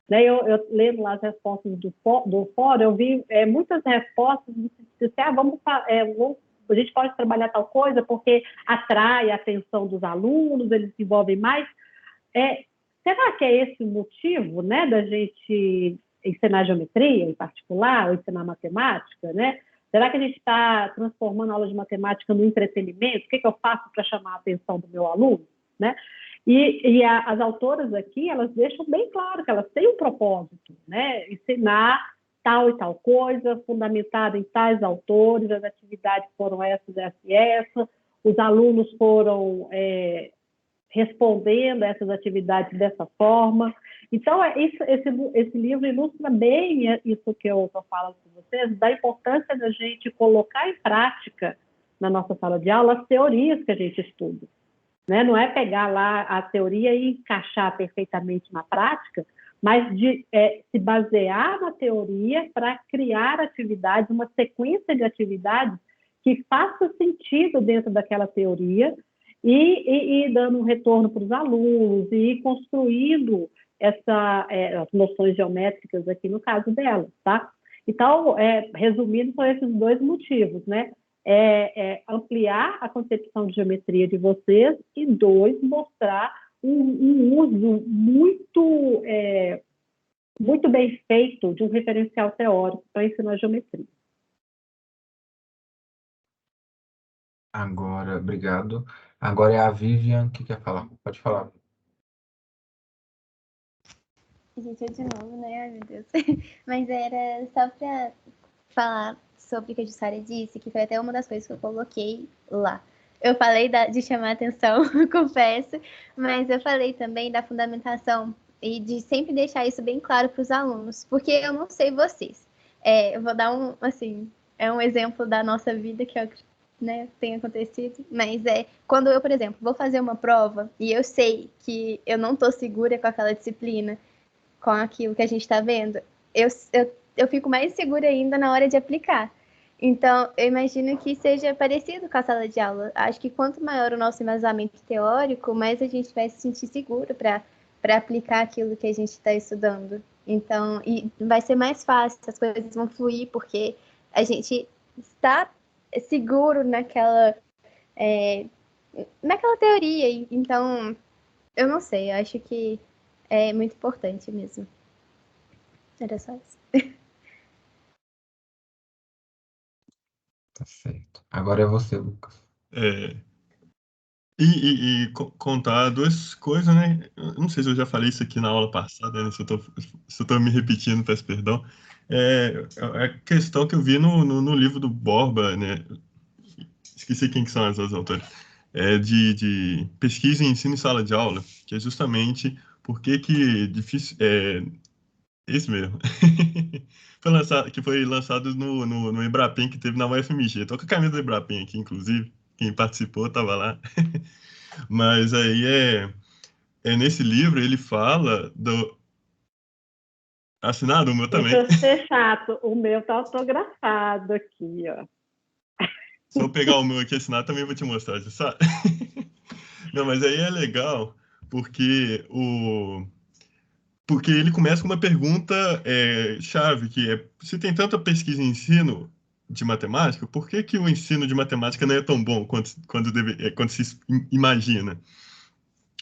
Né? Eu lendo lá as respostas do fórum, eu vi muitas respostas de a gente pode trabalhar tal coisa porque atrai a atenção dos alunos, eles se envolvem mais. Será que é esse o motivo, né, da gente ensinar geometria em particular, ou ensinar matemática, né? Será que a gente está transformando a aula de matemática no entretenimento? O que eu faço para chamar a atenção do meu aluno, né? E as autoras aqui, elas deixam bem claro que elas têm um propósito, né? Ensinar tal e tal coisa, fundamentada em tais autores, as atividades foram essas, os alunos foram respondendo a essas atividades dessa forma. Então, esse livro ilustra bem isso que eu estou falando com vocês, da importância da gente colocar em prática, na nossa sala de aula, as teorias que a gente estuda. Né? Não é pegar lá a teoria e encaixar perfeitamente na prática, mas de se basear na teoria para criar atividades, uma sequência de atividades que faça sentido dentro daquela teoria e dando um retorno para os alunos e construindo as noções geométricas aqui no caso delas, tá? Então, resumindo, são esses dois motivos, né? Ampliar a concepção de geometria de vocês e, 2, mostrar um uso muito bem feito de um referencial teórico para ensinar geometria. Agora, obrigado. Agora é a Vivian que quer falar. Pode falar. Gente, eu de novo, né? Ai, meu Deus. Mas era só para falar sobre o que a Jussara disse, que foi até uma das coisas que eu coloquei lá. Eu falei de chamar a atenção, confesso, mas eu falei também da fundamentação e de sempre deixar isso bem claro para os alunos, porque eu não sei vocês. Eu vou dar um exemplo da nossa vida que tem acontecido, mas quando eu, por exemplo, vou fazer uma prova e eu sei que eu não estou segura com aquela disciplina, com aquilo que a gente está vendo, eu eu fico mais segura ainda na hora de aplicar. Então, eu imagino que seja parecido com a sala de aula. Acho que quanto maior o nosso embasamento teórico, mais a gente vai se sentir seguro para aplicar aquilo que a gente está estudando. Então, e vai ser mais fácil, as coisas vão fluir, porque a gente está seguro naquela teoria. Então, eu não sei, eu acho que é muito importante mesmo. Era só isso. Tá certo. Agora é você, Lucas. Contar duas coisas, né? Eu não sei se eu já falei isso aqui na aula passada, né? Se eu tô me repetindo, peço perdão. A questão que eu vi no livro do Borba, né? Esqueci quem que são as autores. De pesquisa em ensino em sala de aula, que é justamente por que difícil... Esse mesmo. Foi lançado no Embrapem, que teve na UFMG. Tô com a camisa do Embrapem aqui, inclusive. Quem participou estava lá. Mas aí nesse livro ele fala do... Assinado o meu também. Deixa eu ser chato, o meu tá autografado aqui, ó. Se eu pegar o meu aqui assinado, também vou te mostrar, você sabe? Não, mas aí é legal, porque ele começa com uma pergunta chave, que é: se tem tanta pesquisa em ensino de matemática, por que o ensino de matemática não é tão bom quanto se imagina?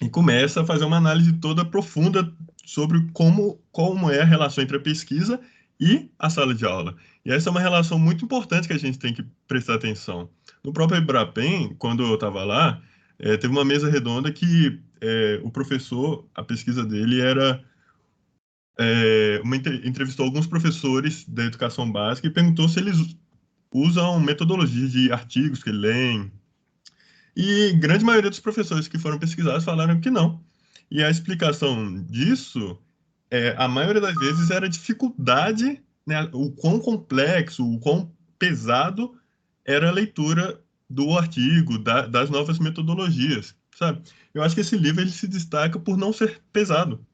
E começa a fazer uma análise toda profunda sobre como é a relação entre a pesquisa e a sala de aula. E essa é uma relação muito importante que a gente tem que prestar atenção. No próprio Embrapem, quando eu estava lá, teve uma mesa redonda que o professor, a pesquisa dele era... entrevistou alguns professores da educação básica e perguntou se eles usam metodologias de artigos que leem. E grande maioria dos professores que foram pesquisados falaram que não. E a explicação disso, a maioria das vezes, era a dificuldade, né, o quão complexo, o quão pesado era a leitura do artigo, das novas metodologias, sabe? Eu acho que esse livro ele se destaca por não ser pesado.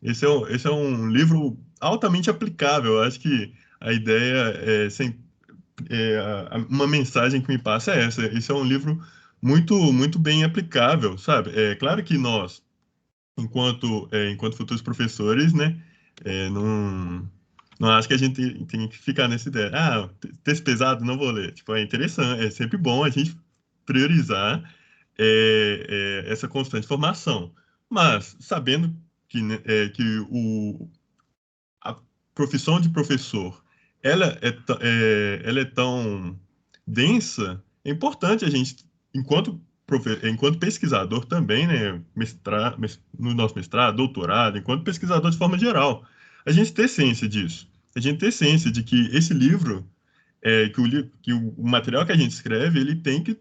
Esse é um livro altamente aplicável. Eu acho que a ideia uma mensagem que me passa é essa. Esse é um livro muito, muito bem aplicável, sabe? É claro que nós, enquanto futuros professores, né, não acho que a gente tem que ficar nessa ideia. Texto pesado, não vou ler. Tipo, é interessante, é sempre bom a gente priorizar essa constante formação. Mas, sabendo que a profissão de professor ela é tão densa, é importante a gente, enquanto pesquisador também, né, no nosso mestrado, doutorado, enquanto pesquisador de forma geral, a gente ter ciência disso. A gente ter ciência de que esse livro, que o material que a gente escreve, ele tem que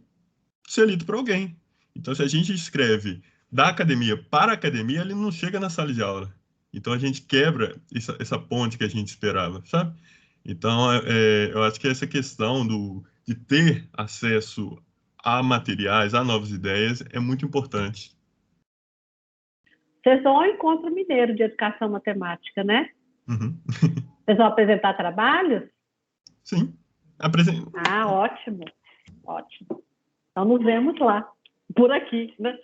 ser lido por alguém. Então, se a gente escreve da academia para a academia, ele não chega na sala de aula. Então, a gente quebra essa ponte que a gente esperava, sabe? Então, eu acho que essa questão de ter acesso a materiais, a novas ideias, é muito importante. Vocês vão ao Encontro Mineiro de Educação Matemática, né? Uhum. Vocês vão apresentar trabalhos? Sim. Ótimo. Ótimo. Então, nos vemos lá. Por aqui, né?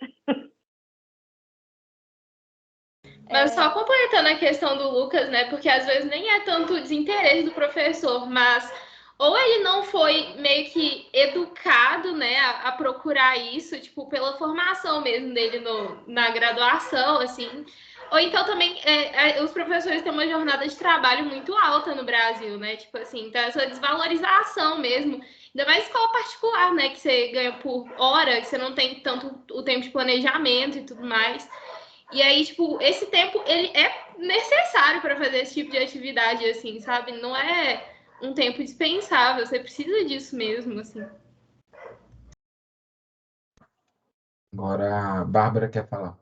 Mas só complementando a questão do Lucas, né? Porque às vezes nem é tanto o desinteresse do professor, mas ou ele não foi meio que educado, né, a procurar isso, tipo, pela formação mesmo dele na graduação, assim. Ou então também os professores têm uma jornada de trabalho muito alta no Brasil, né? Tipo assim, então essa desvalorização mesmo. Ainda mais escola particular, né? Que você ganha por hora, que você não tem tanto o tempo de planejamento e tudo mais. E aí, tipo, esse tempo, ele é necessário para fazer esse tipo de atividade, assim, sabe? Não é um tempo dispensável, você precisa disso mesmo, assim. Agora a Bárbara quer falar.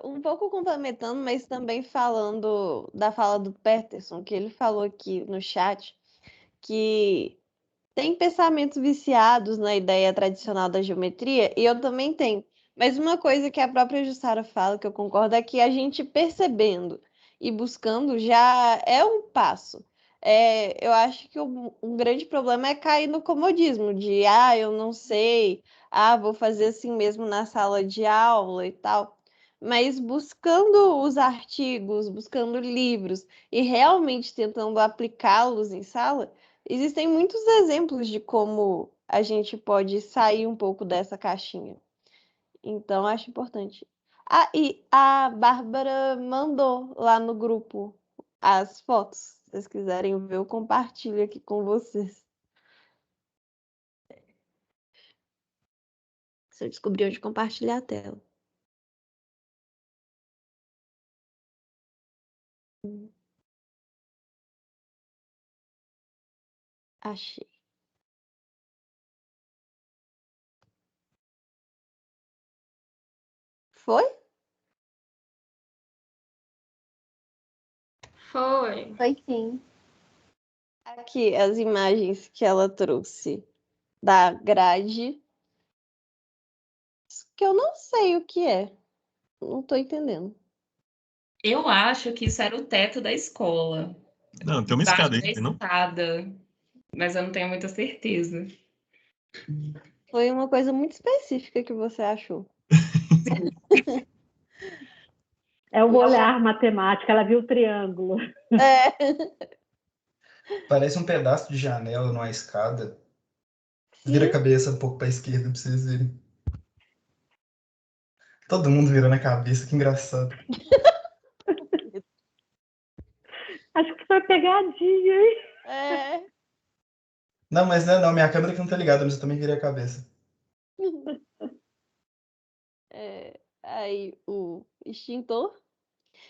Um pouco complementando, mas também falando da fala do Peterson, que ele falou aqui no chat, que tem pensamentos viciados na ideia tradicional da geometria, e eu também tenho. Mas uma coisa que a própria Jussara fala, que eu concordo, é que a gente percebendo e buscando já é um passo. Eu acho que um grande problema é cair no comodismo de, eu não sei, vou fazer assim mesmo na sala de aula e tal. Mas buscando os artigos, buscando livros e realmente tentando aplicá-los em sala, existem muitos exemplos de como a gente pode sair um pouco dessa caixinha. Então, acho importante. E a Bárbara mandou lá no grupo as fotos. Se vocês quiserem ver, eu compartilho aqui com vocês. Se eu descobrir onde compartilhar a tela. Achei. Foi? Foi. Foi sim. Aqui as imagens que ela trouxe da grade, que eu não sei o que é. Não tô entendendo. Eu acho que isso era o teto da escola. Não, tem uma escada aí, Embaixo da não? escada, mas eu não tenho muita certeza. Foi uma coisa muito específica que você achou. É o olhar matemático, ela viu o triângulo. Parece um pedaço de janela numa escada. Vira a cabeça um pouco para a esquerda para vocês verem. Todo mundo virando a cabeça, que engraçado. Acho que foi pegadinha, hein? Não, mas não, minha câmera que não tá ligada, mas eu também virei a cabeça. Aí o extintor.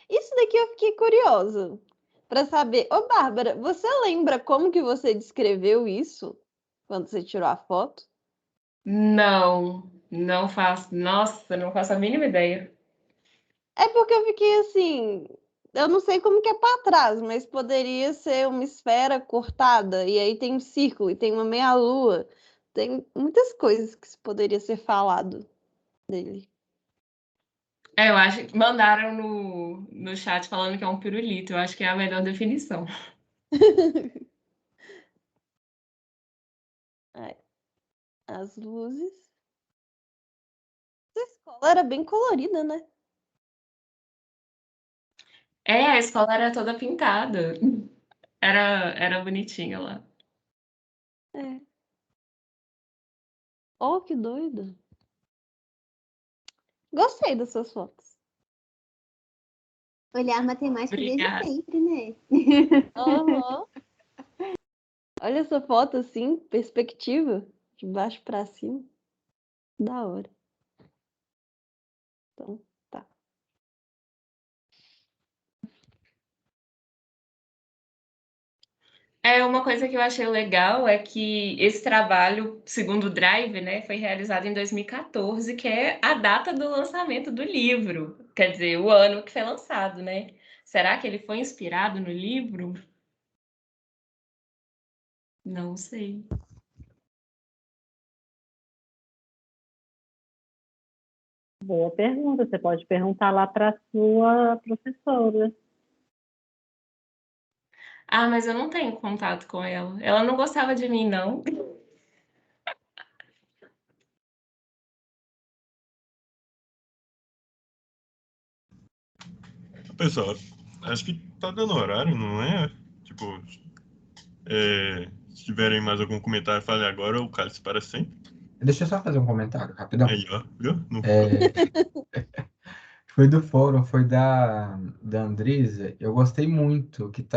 Isso daqui eu fiquei curiosa para saber. Ô, Bárbara, você lembra como que você descreveu isso quando você tirou a foto? Não faço. Nossa, não faço a mínima ideia. É porque eu fiquei assim, eu não sei como que é para trás, mas poderia ser uma esfera cortada e aí tem um círculo e tem uma meia-lua. Tem muitas coisas que poderia ser falado dele. Eu acho que mandaram no chat falando que é um pirulito. Eu acho que é a melhor definição. As luzes. Essa escola era bem colorida, né? A escola era toda pintada. Era bonitinha lá. Oh, que doido. Gostei das suas fotos. Olhar matemática desde Obrigada. sempre, né? Uhum. Olha essa foto assim, perspectiva, de baixo para cima. Da hora. Então, tá. Uma coisa que eu achei legal é que esse trabalho, segundo o Drive, né, foi realizado em 2014, que é a data do lançamento do livro. Quer dizer, o ano que foi lançado, né? Será que ele foi inspirado no livro? Não sei. Boa pergunta. Você pode perguntar lá para sua professora. Mas eu não tenho contato com ela. Ela não gostava de mim, não. Pessoal, acho que tá dando horário, não é? Tipo, se tiverem mais algum comentário, fale agora ou cale-se para sempre. Deixa eu só fazer um comentário rapidão. Aí, ó, viu? Não Foi do fórum, foi da Andresa. Eu gostei muito que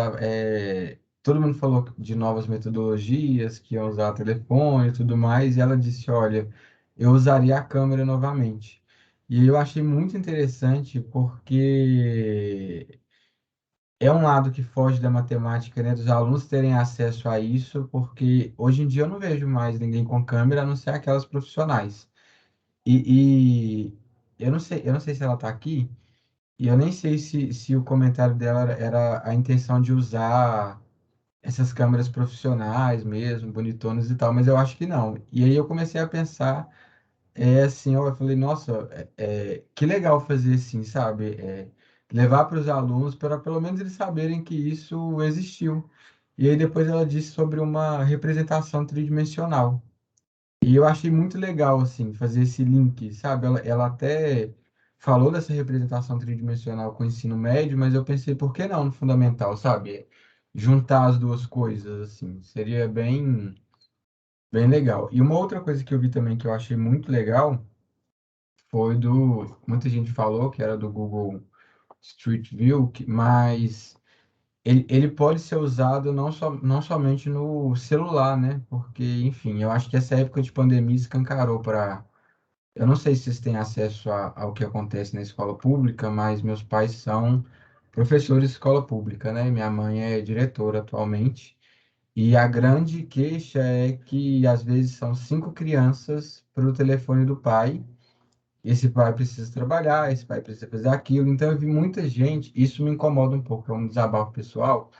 todo mundo falou de novas metodologias, que iam usar telefone e tudo mais, e ela disse, olha, eu usaria a câmera novamente. E eu achei muito interessante porque é um lado que foge da matemática, né, dos alunos terem acesso a isso, porque hoje em dia eu não vejo mais ninguém com câmera, a não ser aquelas profissionais. E eu não sei se ela está aqui, e eu nem sei se o comentário dela era a intenção de usar essas câmeras profissionais mesmo, bonitonas e tal, mas eu acho que não. E aí eu comecei a pensar, assim, eu falei, nossa, que legal fazer assim, sabe? levar para os alunos, para pelo menos eles saberem que isso existiu. E aí depois ela disse sobre uma representação tridimensional. E eu achei muito legal, assim, fazer esse link, sabe? Ela até falou dessa representação tridimensional com o ensino médio, mas eu pensei, por que não no fundamental, sabe? Juntar as duas coisas, assim, seria bem legal. E uma outra coisa que eu vi também que eu achei muito legal foi muita gente falou que era do Google Street View, mas ele pode ser usado não somente no celular, né? Porque, enfim, eu acho que essa época de pandemia escancarou para. Eu não sei se vocês têm acesso ao que acontece na escola pública, mas meus pais são professores de escola pública, né? Minha mãe é diretora atualmente. E a grande queixa é que, às vezes, são 5 crianças para o telefone do pai. Esse pai precisa trabalhar, esse pai precisa fazer aquilo. Então, eu vi muita gente, isso me incomoda um pouco, é um desabafo pessoal,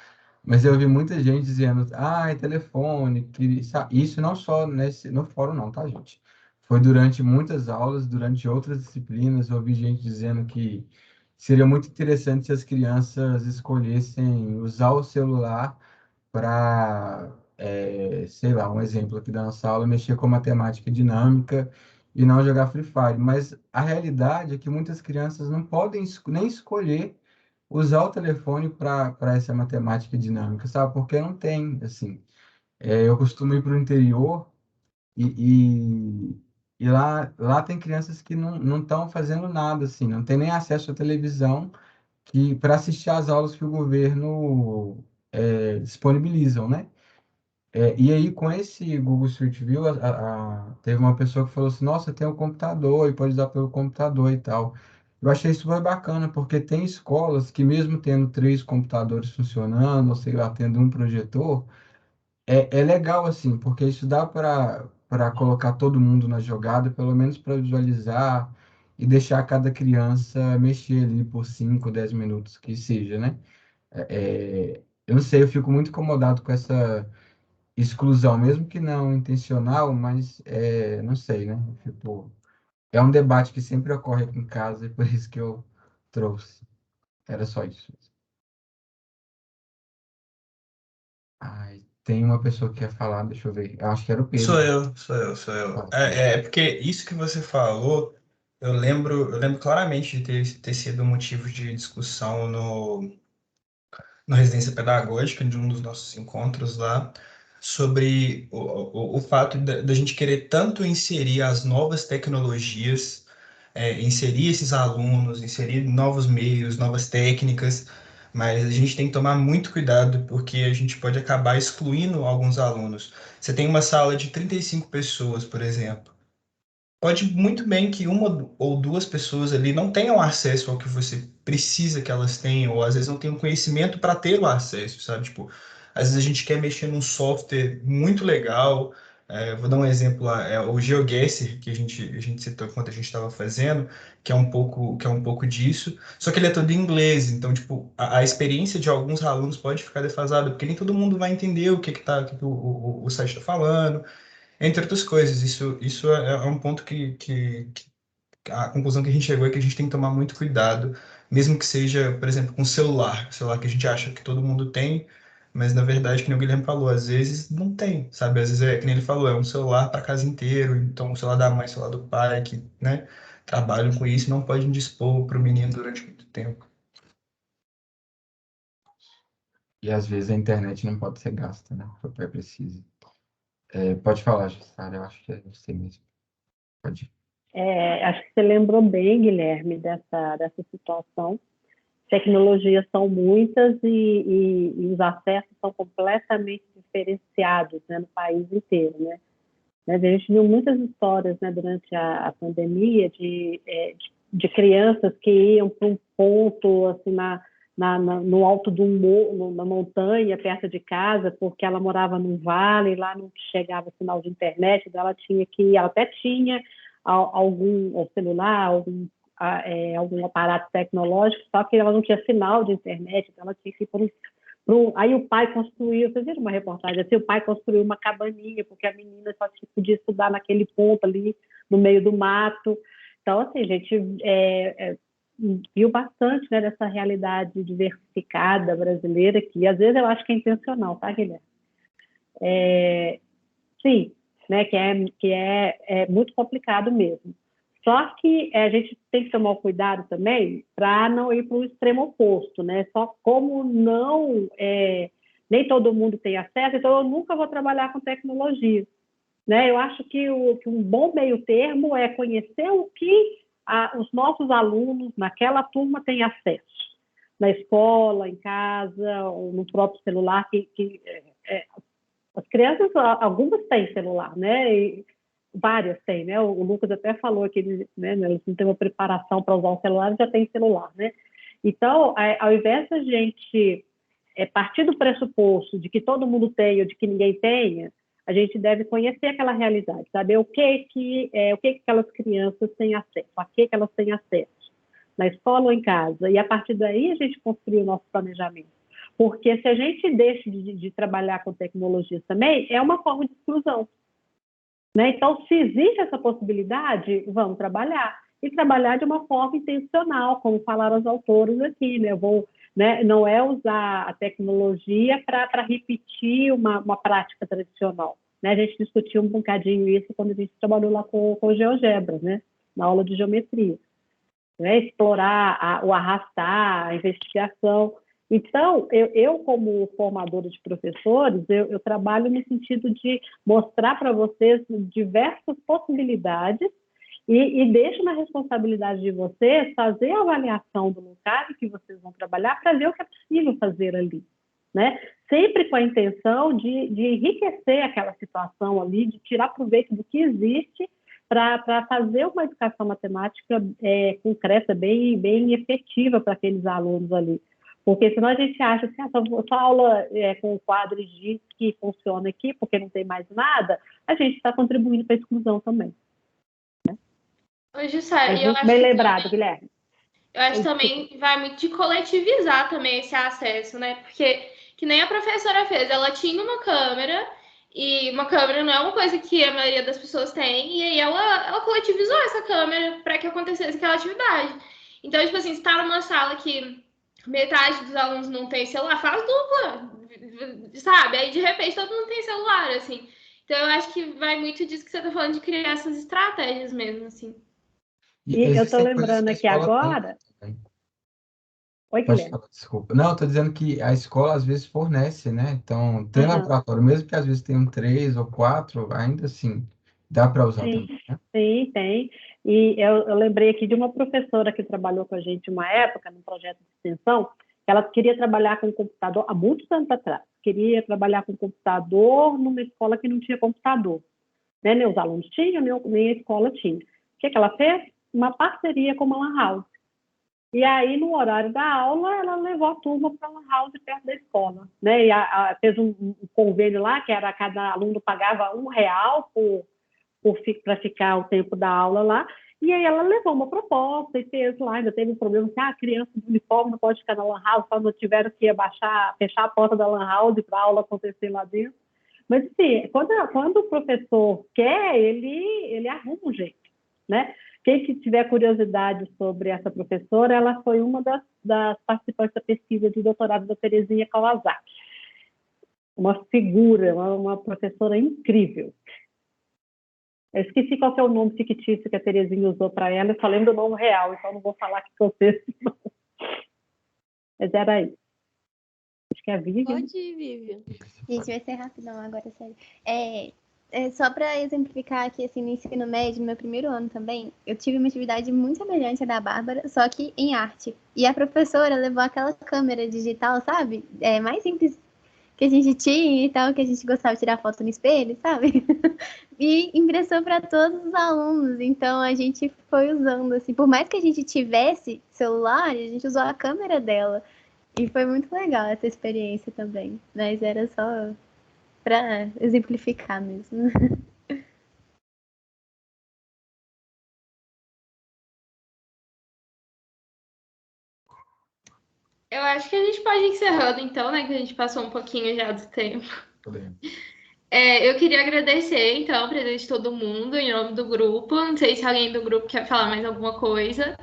mas eu vi muita gente dizendo, é telefone, isso não só no fórum não, tá, gente? Foi durante muitas aulas, durante outras disciplinas, eu vi gente dizendo que seria muito interessante se as crianças escolhessem usar o celular para, sei lá, um exemplo aqui da nossa aula, mexer com matemática dinâmica e não jogar Free Fire. Mas a realidade é que muitas crianças não podem nem escolher usar o telefone para essa matemática dinâmica, sabe? Porque não tem, assim. Eu costumo ir para o interior e lá tem crianças que não estão fazendo nada, assim, não tem nem acesso à televisão que para assistir às aulas que o governo disponibilizam, né? E aí, com esse Google Street View, teve uma pessoa que falou assim, nossa, tem um computador e pode usar pelo computador e tal. Eu achei isso super bacana, porque tem escolas que mesmo tendo 3 computadores funcionando, ou sei lá, tendo um projetor, é legal assim, porque isso dá para colocar todo mundo na jogada, pelo menos para visualizar e deixar cada criança mexer ali por 5, 10 minutos, que seja, né? Eu não sei, eu fico muito incomodado com essa exclusão, mesmo que não intencional, mas não sei, né? Tipo, é um debate que sempre ocorre aqui em casa e por isso que eu trouxe. Era só isso. Ai, tem uma pessoa que quer falar, deixa eu ver. Eu acho que era o Pedro. Sou eu. Ah, É porque isso que você falou, eu lembro claramente de ter sido motivo de discussão no Residência Pedagógica, de um dos nossos encontros lá, sobre o fato da gente querer tanto inserir as novas tecnologias, inserir esses alunos, inserir novos meios, novas técnicas, mas a gente tem que tomar muito cuidado, porque a gente pode acabar excluindo alguns alunos. Você tem uma sala de 35 pessoas, por exemplo. Pode muito bem que uma ou duas pessoas ali não tenham acesso ao que você precisa que elas tenham, ou às vezes não tenham conhecimento para ter o acesso, sabe? Tipo, às vezes a gente quer mexer num software muito legal. Vou dar um exemplo lá, o GeoGuessr, que a gente citou enquanto a gente estava fazendo, que é um pouco disso, só que ele é todo em inglês, então, tipo, a experiência de alguns alunos pode ficar defasada, porque nem todo mundo vai entender o que o site está falando, entre outras coisas. Isso é um ponto que a conclusão que a gente chegou é que a gente tem que tomar muito cuidado, mesmo que seja, por exemplo, com celular que a gente acha que todo mundo tem, mas na verdade, que nem o Guilherme falou, às vezes não tem, sabe? Às vezes que nem ele falou, é um celular para casa inteiro, então o celular da mãe, o celular do pai, que, né, trabalham com isso, não podem dispor para o menino durante muito tempo. e às vezes a internet não pode ser gasta, né? O pai precisa. Pode falar, Jussara, eu acho que é você mesmo. Pode ir. Acho que você lembrou bem, Guilherme, dessa situação. Tecnologias são muitas e os acessos são completamente diferenciados, né, no país inteiro, né? A gente viu muitas histórias, né, durante a pandemia de crianças que iam para um ponto assim, no alto de um morro, na montanha, perto de casa, porque ela morava num vale, lá não chegava sinal de internet, então ela até tinha algum celular, algum aparato tecnológico, só que ela não tinha sinal de internet, então ela tinha que ir aí o pai construiu, vocês viram uma reportagem assim, o pai construiu uma cabaninha, porque a menina só podia estudar naquele ponto ali, no meio do mato. Então, assim, gente, viu bastante, né, dessa realidade diversificada brasileira, que às vezes eu acho que é intencional, tá, Guilherme? Sim, né, que é muito complicado mesmo. Só que a gente tem que tomar o cuidado também para não ir para o extremo oposto, né? Só como não nem todo mundo tem acesso, então eu nunca vou trabalhar com tecnologia, né? Eu acho que um bom meio termo é conhecer o que os nossos alunos naquela turma têm acesso, na escola, em casa, ou no próprio celular, as crianças, algumas têm celular, né? E várias têm, né? O Lucas até falou que eles não têm uma preparação para usar um celular, já tem celular, né? Então, ao invés da gente partir do pressuposto de que todo mundo tem ou de que ninguém tenha, a gente deve conhecer aquela realidade, saber o que aquelas crianças têm acesso, a que elas têm acesso, na escola ou em casa, e a partir daí a gente construir o nosso planejamento. Porque se a gente deixa de trabalhar com tecnologias também, é uma forma de exclusão, né? Então, se existe essa possibilidade, vamos trabalhar. E trabalhar de uma forma intencional, como falaram os autores aqui, né? Não é usar a tecnologia para repetir uma prática tradicional, né? A gente discutiu um bocadinho isso quando a gente trabalhou lá com GeoGebra, né? Na aula de geometria, né? Explorar o arrastar, a investigação. Então, eu como formadora de professores, eu trabalho no sentido de mostrar para vocês diversas possibilidades e deixo na responsabilidade de vocês fazer a avaliação do lugar em que vocês vão trabalhar para ver o que é possível fazer ali, né? Sempre com a intenção de enriquecer aquela situação ali, de tirar proveito do que existe para fazer uma educação matemática concreta, bem efetiva para aqueles alunos ali. Porque senão a gente acha que essa aula com o quadro GIS que funciona aqui, porque não tem mais nada, a gente está contribuindo para a exclusão também. Né? Ô, Jussara, eu acho bem lembrado, Guilherme. Eu acho também que vai muito de coletivizar também esse acesso, né? Porque, que nem a professora fez, ela tinha uma câmera, e uma câmera não é uma coisa que a maioria das pessoas tem, e aí ela coletivizou essa câmera para que acontecesse aquela atividade. Então, tipo assim, se está numa sala que metade dos alunos não tem celular, faz dupla, sabe? Aí, de repente, todo mundo tem celular, assim. Então, eu acho que vai muito disso que você está falando, de criar essas estratégias mesmo, assim. E eu estou lembrando aqui agora... Oi, Guilherme. Falar, desculpa. Não, eu estou dizendo que a escola, às vezes, fornece, né? Então, tem laboratório, mesmo que, às vezes, tenham 3 ou 4, ainda assim, dá para usar também, né? Sim, tem. E eu lembrei aqui de uma professora que trabalhou com a gente uma época, num projeto de extensão, que ela queria trabalhar com computador, há muitos anos atrás, queria trabalhar com computador numa escola que não tinha computador. Né? Nem os alunos tinham, nem a escola tinha. O que ela fez? Uma parceria com uma lan house. E aí, no horário da aula, ela levou a turma para a lan house perto da escola. Né? E fez um convênio lá, que era cada aluno pagava R$1 para ficar o tempo da aula lá, e aí ela levou uma proposta e fez lá, ainda teve um problema que a criança do uniforme não pode ficar na lan house, só não tiveram que fechar a porta da lan house para a aula acontecer lá dentro. Mas, assim, quando o professor quer, ele arruma um jeito, né? Quem tiver curiosidade sobre essa professora, ela foi uma das participantes da pesquisa de doutorado da Terezinha Kawasaki. Uma figura, uma professora incrível. Eu esqueci qual que é o nome fictício que a Terezinha usou para ela, eu só lembro o nome real, então não vou falar que você não. Mas era isso. Acho que é a Vivian. Pode ir, Vivian. Gente, vai ser rapidão agora, sério. Só para exemplificar aqui, assim, no ensino médio, no meu primeiro ano também, eu tive uma atividade muito semelhante à da Bárbara, só que em arte. E a professora levou aquela câmera digital, sabe? Mais simples que a gente tinha e tal, que a gente gostava de tirar foto no espelho, sabe? E impressou para todos os alunos. Então, a gente foi usando, assim, por mais que a gente tivesse celular, a gente usou a câmera dela. E foi muito legal essa experiência também. Mas era só para exemplificar mesmo. Eu acho que a gente pode ir encerrando, então, né? Que a gente passou um pouquinho já do tempo. Eu queria agradecer, então, a presença de todo mundo, em nome do grupo. Não sei se alguém do grupo quer falar mais alguma coisa,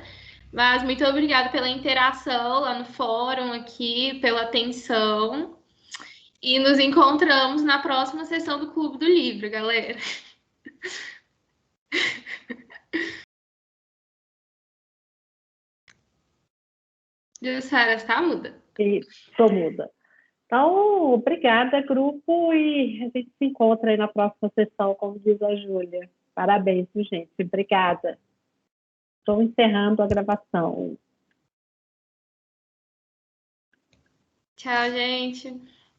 Mas muito obrigada pela interação lá no fórum aqui, pela atenção. E nos encontramos na próxima sessão do Clube do Livro, galera. Jussara, está muda? Estou muda. Então, obrigada, grupo, e a gente se encontra aí na próxima sessão, como diz a Júlia. Parabéns, gente. Obrigada. Estou encerrando a gravação. Tchau, gente.